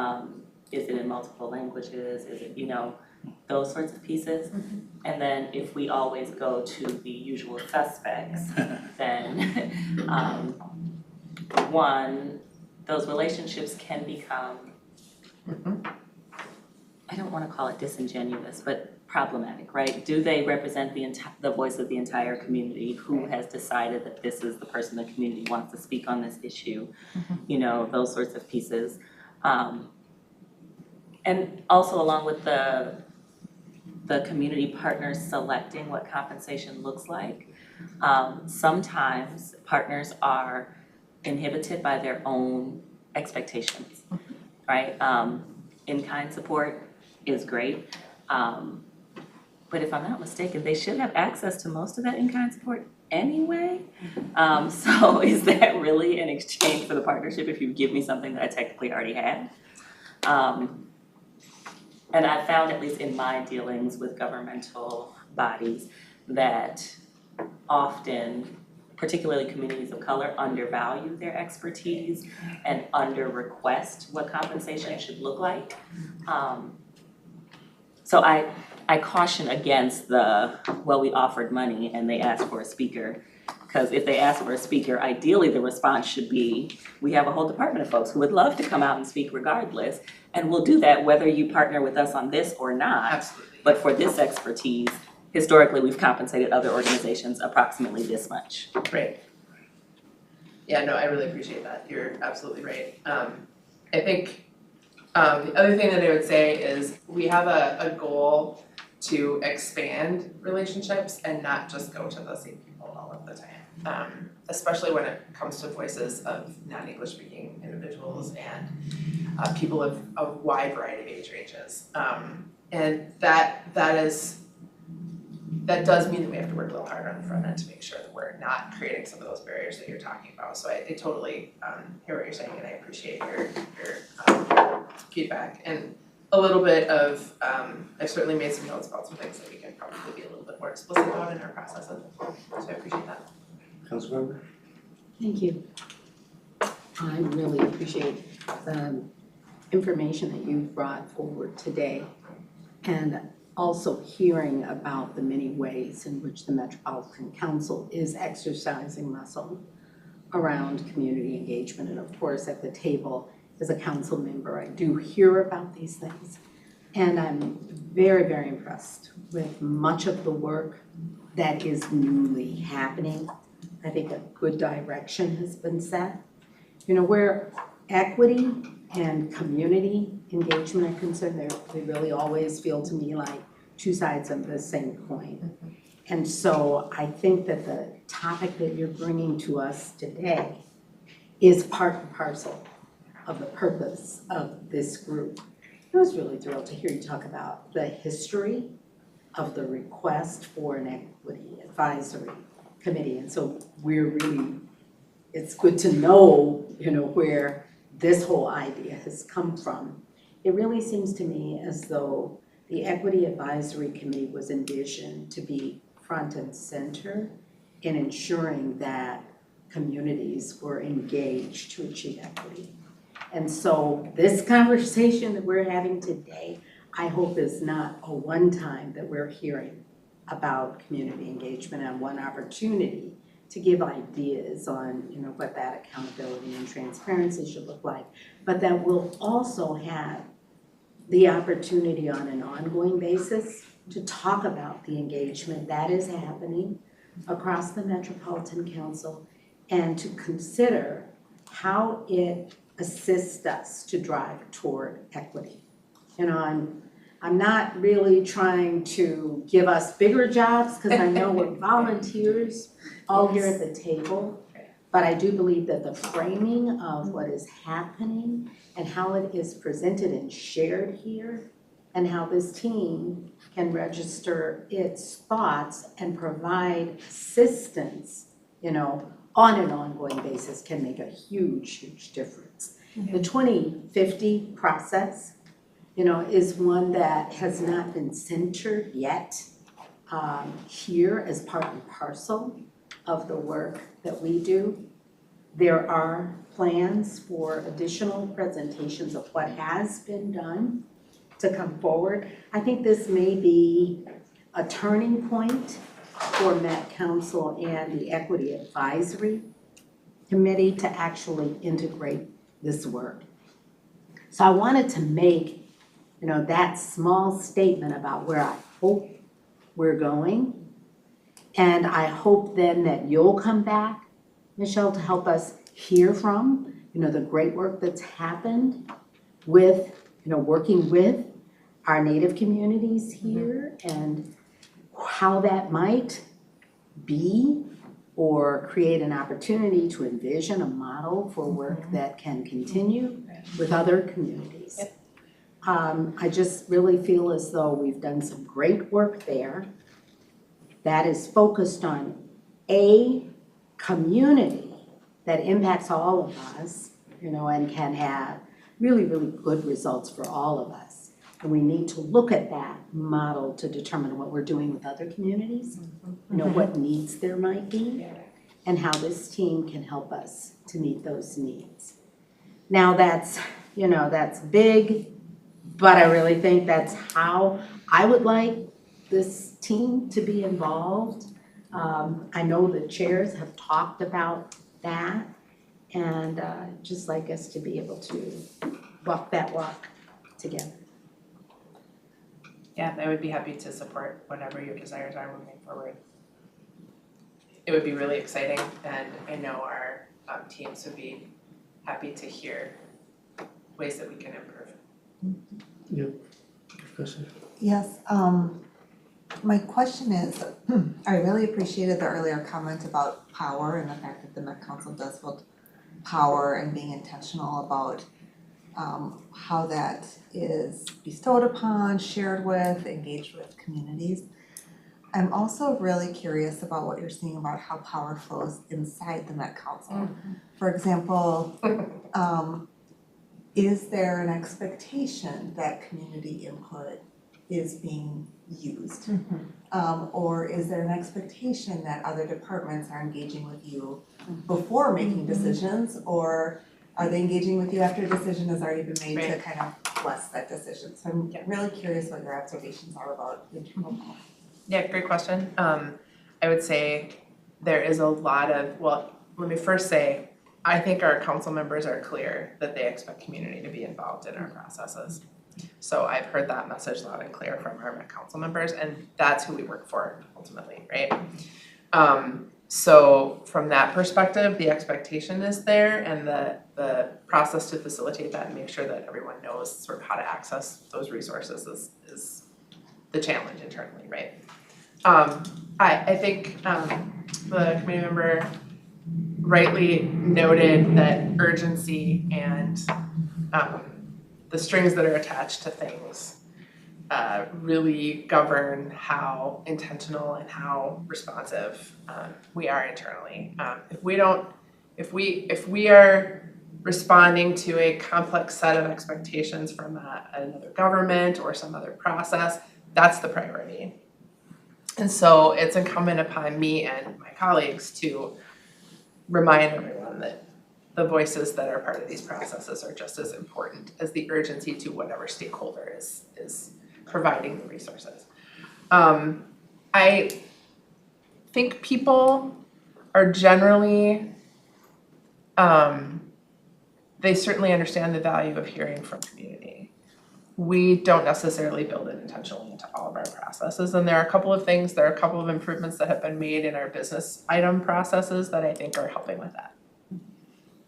Is it in multiple languages? Is it, those sorts of pieces? And then if we always go to the usual suspects, then those relationships can become, I don't want to call it disingenuous, but problematic, right? Do they represent the voice of the entire community? Who has decided that this is the person the community wants to speak on this issue? Those sorts of pieces. And also along with the the community partners selecting what compensation looks like. Sometimes partners are inhibited by their own expectations, right? In-kind support is great. But if I'm not mistaken, they should have access to most of that in-kind support anyway. So is that really an exchange for the partnership if you give me something that I technically already had? And I found, at least in my dealings with governmental bodies, that often, particularly communities of color, undervalue their expertise and under-request what compensation should look like. So I caution against the, well, we offered money and they asked for a speaker. Because if they ask for a speaker, ideally the response should be, we have a whole department of folks who would love to come out and speak regardless. And we'll do that whether you partner with us on this or not. Absolutely. But for this expertise, historically, we've compensated other organizations approximately this much. Right. Yeah, no, I really appreciate that. You're absolutely right. I think the other thing that I would say is we have a goal to expand relationships and not just go to the same people all of the time. Especially when it comes to voices of non-English speaking individuals and people of a wide variety of age ranges. And that does mean that we have to work a little harder on the front end to make sure that we're not creating some of those barriers that you're talking about. So I totally hear what you're saying, and I appreciate your feedback. And a little bit of, I've certainly made some notes about some things that we can probably be a little bit more explicit about in our processes. So I appreciate that. Councilmember? Thank you. I really appreciate the information that you brought forward today, and also hearing about the many ways in which the Metropolitan Council is exercising muscle around community engagement. And of course, at the table, as a council member, I do hear about these things. And I'm very, very impressed with much of the work that is newly happening. I think a good direction has been set. You know, where equity and community engagement are concerned, they really always feel to me like two sides of the same coin. And so I think that the topic that you're bringing to us today is part and parcel of the purpose of this group. I was really thrilled to hear you talk about the history of the request for an equity advisory committee. And so it's good to know, you know, where this whole idea has come from. It really seems to me as though the Equity Advisory Committee was envisioned to be front and center in ensuring that communities were engaged to achieve equity. And so this conversation that we're having today, I hope is not a one-time that we're hearing about community engagement and one opportunity to give ideas on, you know, what that accountability and transparency should look like, but that we'll also have the opportunity on an ongoing basis to talk about the engagement that is happening across the Metropolitan Council and to consider how it assists us to drive toward equity. You know, I'm not really trying to give us bigger jobs because I know we're volunteers all here at the table, but I do believe that the framing of what is happening and how it is presented and shared here and how this team can register its thoughts and provide assistance, you know, on an ongoing basis can make a huge, huge difference. The 2050 process, you know, is one that has not been centered yet here as part and parcel of the work that we do. There are plans for additional presentations of what has been done to come forward. I think this may be a turning point for Met Council and the Equity Advisory Committee to actually integrate this work. So I wanted to make, you know, that small statement about where I hope we're going. And I hope then that you'll come back, Michelle, to help us hear from, you know, the great work that's happened with, you know, working with our Native communities here and how that might be or create an opportunity to envision a model for work that can continue with other communities. I just really feel as though we've done some great work there that is focused on a community that impacts all of us, you know, and can have really, really good results for all of us. And we need to look at that model to determine what we're doing with other communities, you know, what needs there might be, and how this team can help us to meet those needs. Now that's, you know, that's big, but I really think that's how I would like this team to be involved. I know the chairs have talked about that, and just like us to be able to walk that walk together. Yeah, I would be happy to support whatever your desires are moving forward. It would be really exciting, and I know our teams would be happy to hear ways that we can improve. Professor? Yes, my question is, I really appreciated the earlier comment about power and the fact that the Met Council does hold power and being intentional about how that is bestowed upon, shared with, engaged with communities. I'm also really curious about what you're seeing about how power flows inside the Met Council. For example, is there an expectation that community input is being used? Or is there an expectation that other departments are engaging with you before making decisions? Or are they engaging with you after a decision has already been made to kind of bless that decision? So I'm really curious what your observations are about internal power. Yeah, great question. I would say there is a lot of, well, let me first say, I think our council members are clear that they expect community to be involved in our processes. So I've heard that message loud and clear from our council members, and that's who we work for ultimately, right? So from that perspective, the expectation is there, and the process to facilitate that and make sure that everyone knows sort of how to access those resources is the challenge internally, right? I think the committee member rightly noted that urgency and the strings that are attached to things really govern how intentional and how responsive we are internally. If we are responding to a complex set of expectations from another government or some other process, that's the priority. And so it's incumbent upon me and my colleagues to remind everyone that the voices that are part of these processes are just as important as the urgency to whatever stakeholder is providing the resources. I think people are generally, they certainly understand the value of hearing from community. We don't necessarily build it intentionally into all of our processes, and there are a couple of improvements that have been made in our business item processes that I think are helping with that.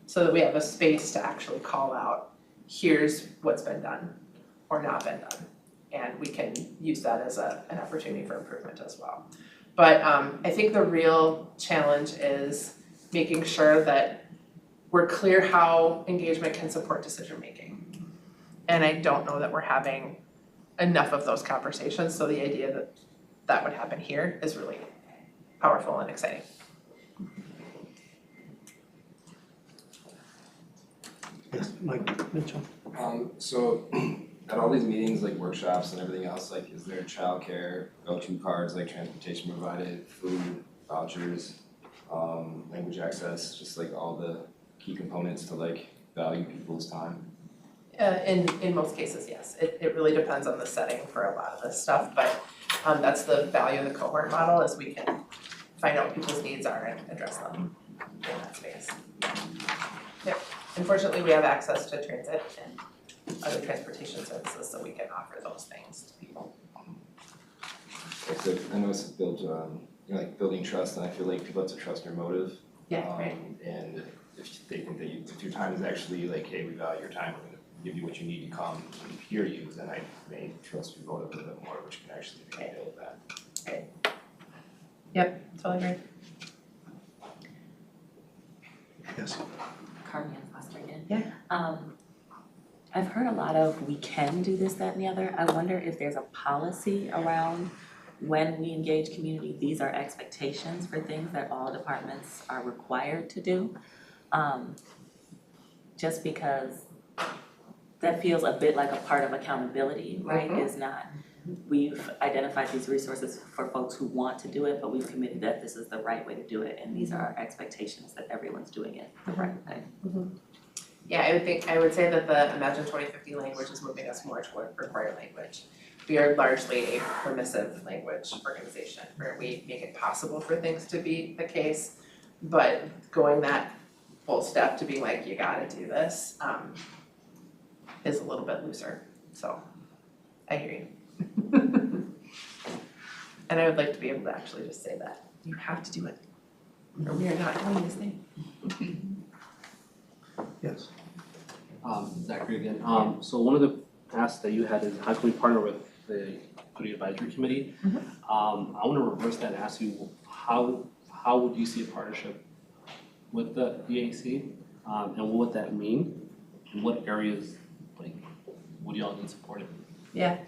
So that we have a space to actually call out, here's what's been done or not been done. And we can use that as an opportunity for improvement as well. But I think the real challenge is making sure that we're clear how engagement can support decision making. And I don't know that we're having enough of those conversations, so the idea that that would happen here is really powerful and exciting. Yes, Mike Mitchell. So at all these meetings, like workshops and everything else, like is there childcare, go-to cards, like transportation provided, food, vouchers, language access, just like all the key components to like value people's time? In most cases, yes. It really depends on the setting for a lot of this stuff, but that's the value of the cohort model, is we can find out what people's needs are and address them in that space. Yep. Unfortunately, we have access to transit and other transportation services, so we can offer those things to people. So I know it's built, like building trust, and I feel like people have to trust your motive. Yeah, right. And if they think that if your time is actually like, hey, we value your time, we're gonna give you what you need to come and hear you, then I may trust your vote a little bit more, which can actually make a deal with that. Totally agree. Yes. Carmen Foster again. Yeah. I've heard a lot of, we can do this, that, and the other. I wonder if there's a policy around when we engage community, these are expectations for things that all departments are required to do. Just because that feels a bit like a part of accountability, right? Is not, we've identified these resources for folks who want to do it, but we've committed that this is the right way to do it, and these are our expectations that everyone's doing it the right way. Yeah, I would say that the Imagine 2050 language is moving us more toward required language. We are largely a permissive language organization where we make it possible for things to be the case, but going that full step to be like, you gotta do this, is a little bit looser, so I hear you. And I would like to be able to actually just say that, you have to do it, or we are not doing this thing. Yes. Zachary again. So one of the asks that you had is how can we partner with the Equity Advisory Committee? I want to reverse that and ask you how would you see a partnership with the EAC? And what would that mean? In what areas would y'all need support in? Yeah,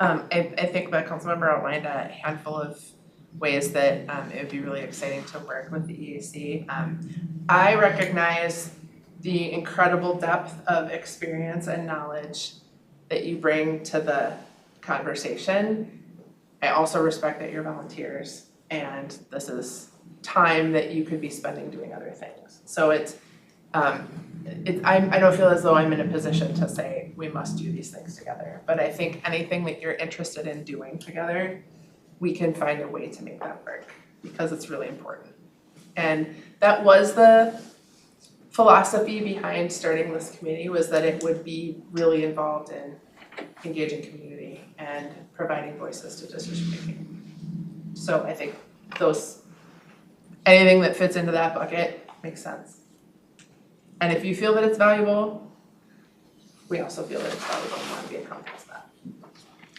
I think the council member outlined a handful of ways that it would be really exciting to work with the EAC. I recognize the incredible depth of experience and knowledge that you bring to the conversation. I also respect that you're volunteers and this is time that you could be spending doing other things. So I don't feel as though I'm in a position to say we must do these things together, but I think anything that you're interested in doing together, we can find a way to make that work because it's really important. And that was the philosophy behind starting this committee, was that it would be really involved in engaging community and providing voices to decision making. So I think anything that fits into that bucket makes sense. And if you feel that it's valuable, we also feel that it's valuable and want to be accountable to that.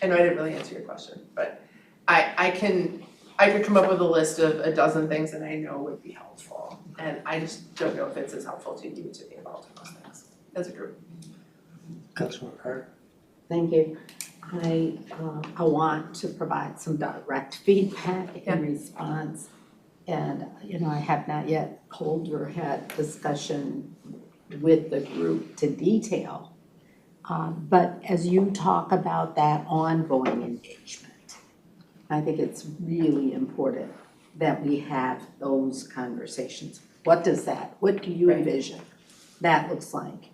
I know I didn't really answer your question, but I could come up with a list of a dozen things that I know would be helpful. And I just don't know if it's as helpful to you to be involved in those things as a group. Councilor Hart. Thank you. I want to provide some direct feedback in response. And, I have not yet pulled or had discussion with the group to detail. But as you talk about that ongoing engagement, I think it's really important that we have those conversations. What do you envision that looks like?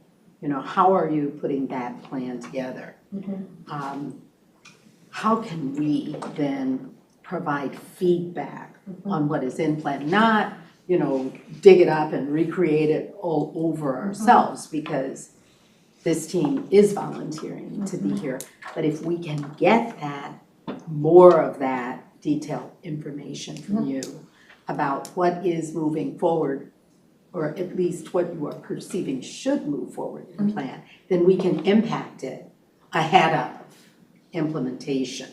How are you putting that plan together? How can we then provide feedback on what is in plan? Not, dig it up and recreate it all over ourselves, because this team is volunteering to be here. But if we can get more of that detailed information from you about what is moving forward, or at least what you are perceiving should move forward in the plan, then we can impact it ahead of implementation.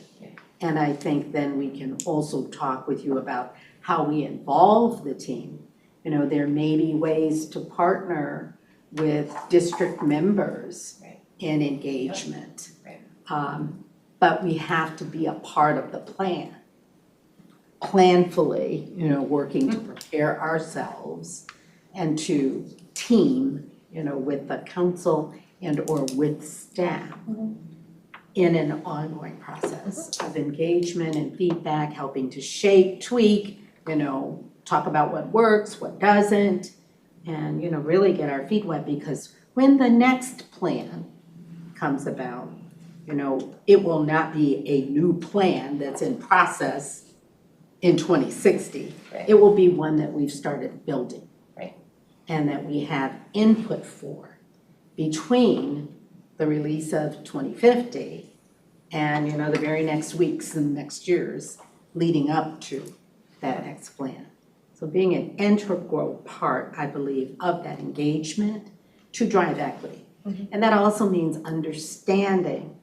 And I think then we can also talk with you about how we involve the team. There may be ways to partner with district members in engagement. But we have to be a part of the plan. Planfully, working to prepare ourselves and to team, with the council and or with staff in an ongoing process of engagement and feedback, helping to shape, tweak, talk about what works, what doesn't, and, really get our feet wet, because when the next plan comes about, it will not be a new plan that's in process in 2060. It will be one that we've started building. And that we have input for between the release of 2050 and, the very next weeks and next years leading up to that next plan. So being an integral part, I believe, of that engagement to drive equity. And that also means understanding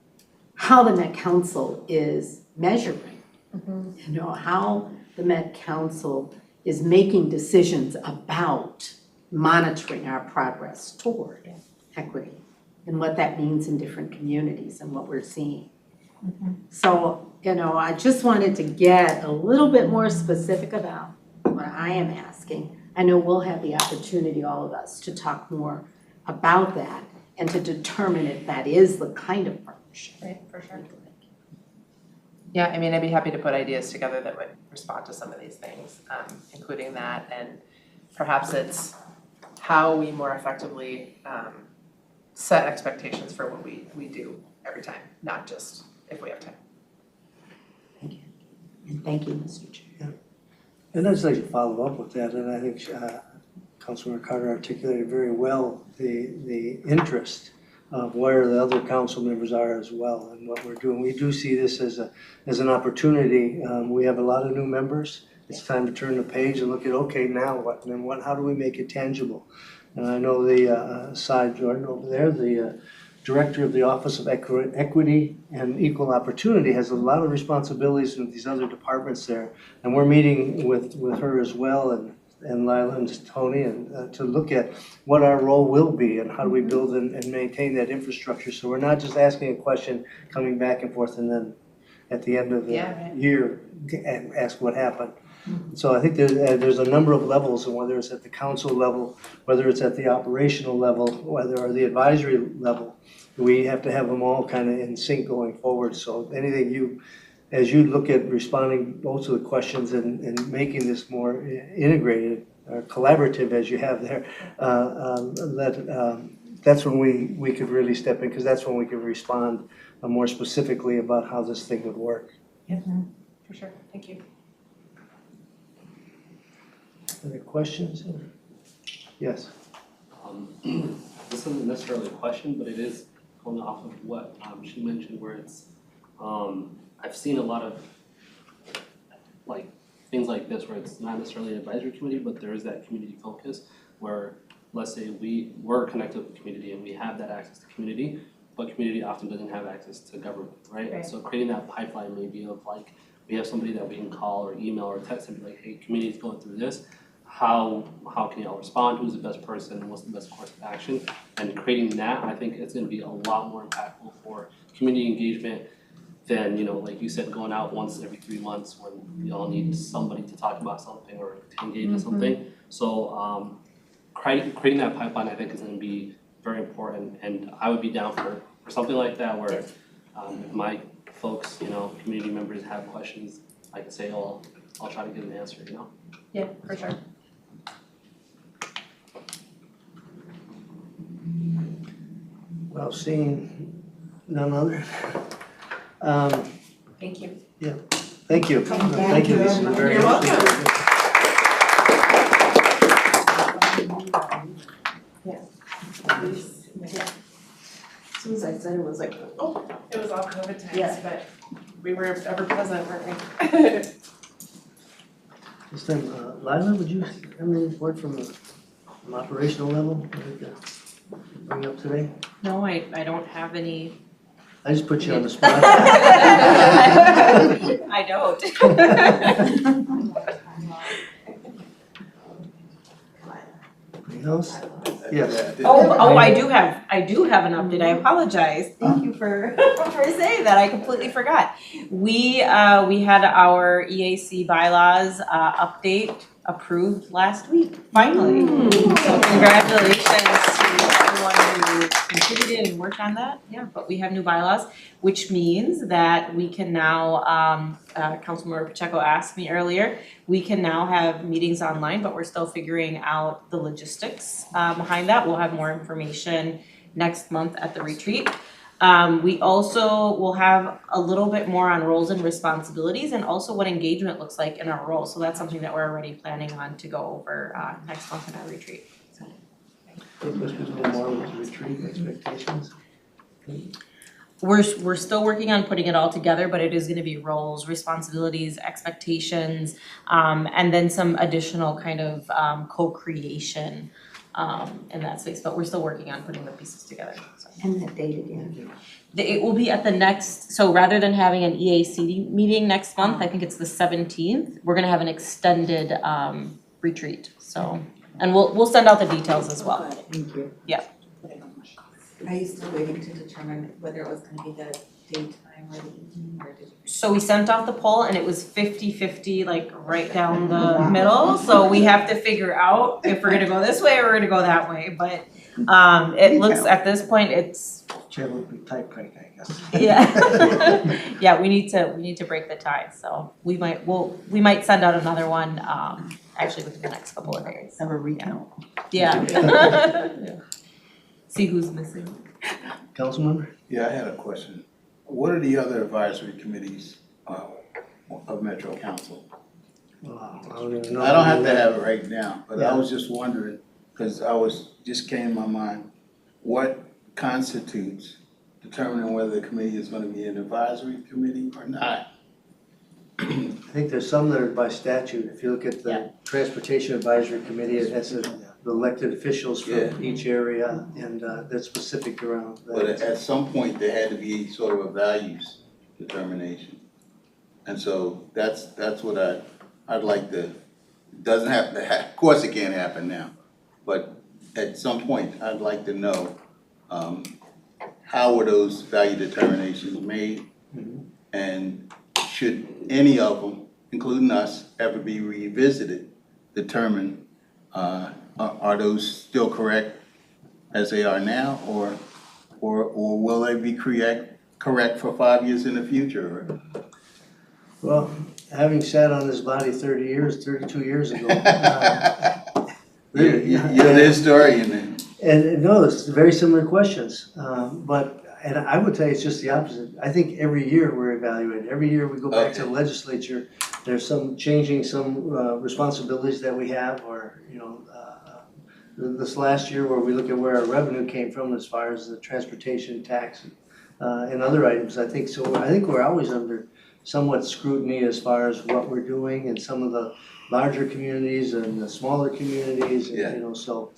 how the Met Council is measuring. You know, how the Met Council is making decisions about monitoring our progress toward equity and what that means in different communities and what we're seeing. So, you know, I just wanted to get a little bit more specific about what I am asking. I know we'll have the opportunity, all of us, to talk more about that and to determine if that is the kind of partnership. Right, for sure. Yeah, I mean, I'd be happy to put ideas together that would respond to some of these things, including that, and perhaps it's how we more effectively set expectations for what we do every time, not just if we have time. And thank you, Mr. Chair. And I'd just like to follow up with that, and I think Councilmember Carter articulated very well the interest of where the other council members are as well and what we're doing. We do see this as an opportunity. We have a lot of new members. It's time to turn the page and look at, okay, now what, and then what, how do we make it tangible? And I know the side Jordan over there, the Director of the Office of Equity and Equal Opportunity has a lot of responsibilities in these other departments there. And we're meeting with her as well, and Lila and Tony, and to look at what our role will be and how do we build and maintain that infrastructure. So we're not just asking a question, coming back and forth, and then at the end of the year, ask what happened. So I think there's a number of levels, and whether it's at the council level, whether it's at the operational level, whether or the advisory level, we have to have them all kind of in sync going forward. So anything as you look at responding both to the questions and making this more integrated or collaborative as you have there, that's when we could really step in, because that's when we can respond more specifically about how this thing would work. Yeah, for sure. Thank you. Any questions? Yes. This isn't necessarily a question, but it is going off of what she mentioned, where it's I've seen a lot of like things like this where it's not necessarily an advisory committee, but there is that community focus where, let's say we're connected with the community and we have that access to community, but community often doesn't have access to government, right? So creating that pipeline maybe of like, we have somebody that we can call or email or text and be like, hey, community's going through this. How can y'all respond? Who's the best person? What's the best course of action? And creating that, I think it's gonna be a lot more impactful for community engagement than, you know, like you said, going out once every 3 months when you all need somebody to talk about something or to engage in something. So creating that pipeline, I think, is gonna be very important, and I would be down for something like that where if my folks, you know, community members have questions, I can say, oh, I'll try to get an answer, you know? Yeah, for sure. Well, seeing none other. Thank you. Yeah, thank you. Thank you. This is very You're welcome. interesting. As soon as I said it, was like, oh. It was all COVID times, Yeah. but we were ever present, weren't we? This time, Lila, would you have any report from an operational level you'd like to bring up today? No, I don't have any. I just put you on the spot. I don't. Anything else? Yes. Oh, I do have an update. I apologize. Thank you for saying that. I completely forgot. We had our EAC bylaws update approved last week, finally. So congratulations to everyone who contributed and worked on that. Yeah, but we have new bylaws, which means that we can now, Councilmember Pacheco asked me earlier, we can now have meetings online, but we're still figuring out the logistics behind that. We'll have more information next month at the retreat. We also will have a little bit more on roles and responsibilities and also what engagement looks like in our roles. So that's something that we're already planning on to go over next month in our retreat. Let's do more with the retreat expectations. We're still working on putting it all together, but it is gonna be roles, responsibilities, expectations, and then some additional kind of co-creation in that space, but we're still working on putting the pieces together, so. And that date again. It will be at the next, so rather than having an EAC meeting next month, I think it's the 17th, we're gonna have an extended retreat, so. And we'll send out the details as well. Thank you. Are you still waiting to determine whether it was gonna be the daytime or the evening, or did you? So we sent off the poll and it was 50-50, like right down the middle, so we have to figure out if we're gonna go this way or we're gonna go that way, but it looks, at this point, it's, Chair would be tight break, I guess. yeah. Yeah, we need to break the tie, so we might send out another one, actually within the next couple of days. Have a recount. Yeah. See who's missing. Councilmember? Yeah, I had a question. What are the other advisory committees of Metro Council? I don't even know. I don't have to have it right now, but I was just wondering, because just came to my mind, what constitutes determining whether the committee is gonna be an advisory committee or not? I think there's some that are by statute. If you look at the Transportation Advisory Committee, it has the elected officials from each area and that's specific around that. But at some point, there had to be sort of a values determination. And so that's what I'd like to, it doesn't have to of course it can't happen now, but at some point, I'd like to know how were those value determinations made? And should any of them, including us, ever be revisited, determine are those still correct as they are now, or will they be correct for 5 years in the future? Well, having sat on this body 32 years ago. You're the historian then. And no, it's very similar questions, and I would tell you it's just the opposite. I think every year we're evaluated. Every year we go back to the legislature, there's some changing some responsibilities that we have, or this last year where we look at where our revenue came from as far as the transportation tax and other items. I think we're always under somewhat scrutiny as far as what we're doing in some of the larger communities and the smaller communities, so.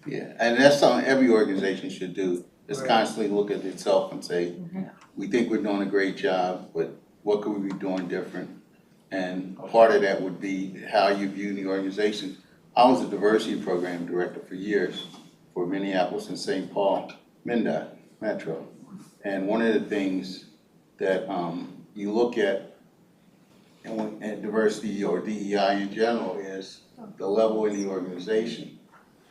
Yeah, and that's something every organization should do, is constantly look at itself and say, we think we're doing a great job, but what could we be doing different? And part of that would be how you view the organization. I was a diversity program director for years for Minneapolis and St. Paul, MnDOT, Metro. And one of the things that you look at in diversity or DEI in general is the level in the organization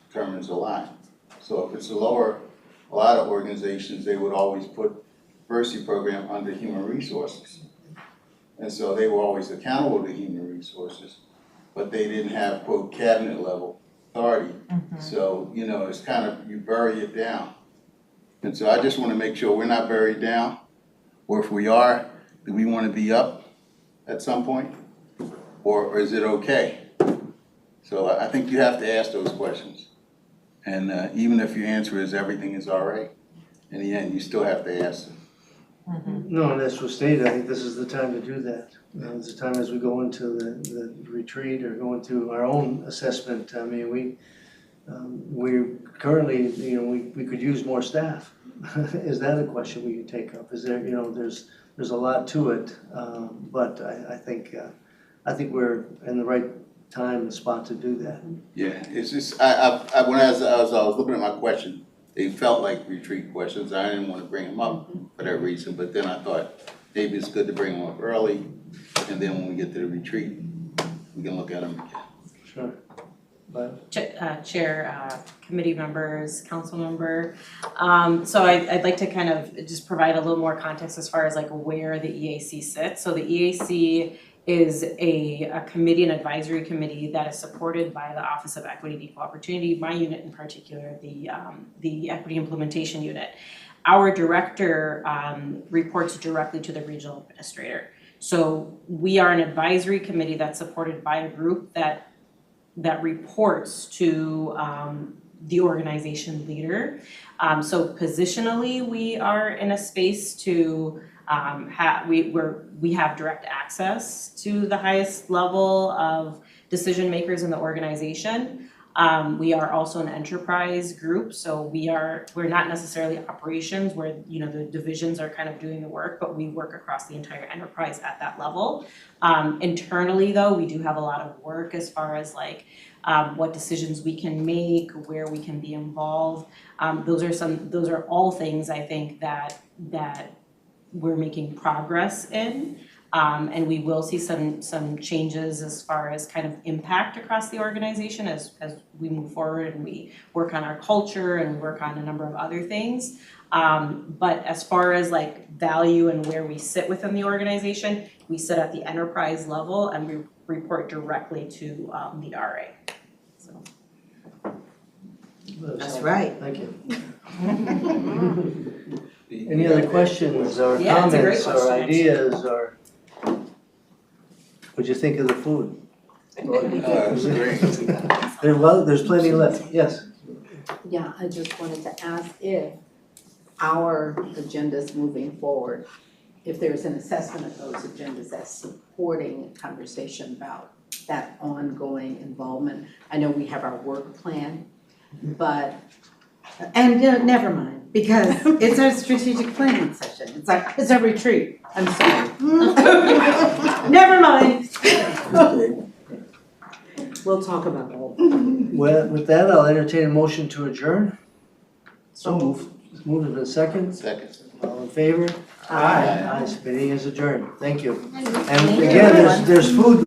determines a lot. So if it's a lot of organizations, they would always put diversity program under human resources. And so they were always accountable to human resources, but they didn't have, quote, cabinet level authority. So, it's kind of, you bury it down. And so I just want to make sure we're not buried down, or if we are, do we want to be up at some point? Or is it okay? So I think you have to ask those questions. And even if your answer is everything is all right, in the end, you still have to ask them. No, and as was stated, I think this is the time to do that. It's the time as we go into the retreat or go into our own assessment. I mean, we currently, we could use more staff. Is that a question we could take up? Is there, there's a lot to it, but I think we're in the right time and spot to do that. Yeah, it's just, when I was looking at my question, they felt like retreat questions. I didn't want to bring them up for that reason, but then I thought maybe it's good to bring them up early, and then when we get to the retreat, we can look at them again. Sure. But Chair, committee members, council member. So I'd like to kind of just provide a little more context as far as like where the EAC sits. So the EAC is a committee, an advisory committee that is supported by the Office of Equity and Equal Opportunity, my unit in particular, the Equity Implementation Unit. Our director reports directly to the regional administrator. So we are an advisory committee that's supported by a group that reports to the organization leader. So positionally, we are in a space to we have direct access to the highest level of decision makers in the organization. We are also an enterprise group, so we're not necessarily operations where, you know, the divisions are kind of doing the work, but we work across the entire enterprise at that level. Internally though, we do have a lot of work as far as like, what decisions we can make, where we can be involved. Those are all things I think that we're making progress in. And we will see some changes as far as kind of impact across the organization as we move forward and we work on our culture and we work on a number of other things. But as far as like value and where we sit within the organization, we sit at the enterprise level and we report directly to the RA. So. That's right. Thank you. Any other questions or Yeah, it's a great comments or question, actually. ideas or? What'd you think of the food? It was great. There's plenty left, yes. Yeah, I just wanted to ask if our agendas moving forward, if there's an assessment of those agendas that's supporting a conversation about that ongoing involvement. I know we have our work plan, but, and never mind, because it's our strategic planning session. It's a retreat, I'm sorry. Never mind. We'll talk about all. Well, with that, I'll entertain a motion to adjourn. So moved. Moved in a second. Second. All in favor? Aye. Aye, this meeting is adjourned. Thank you. Thank And you, again, everyone. there's food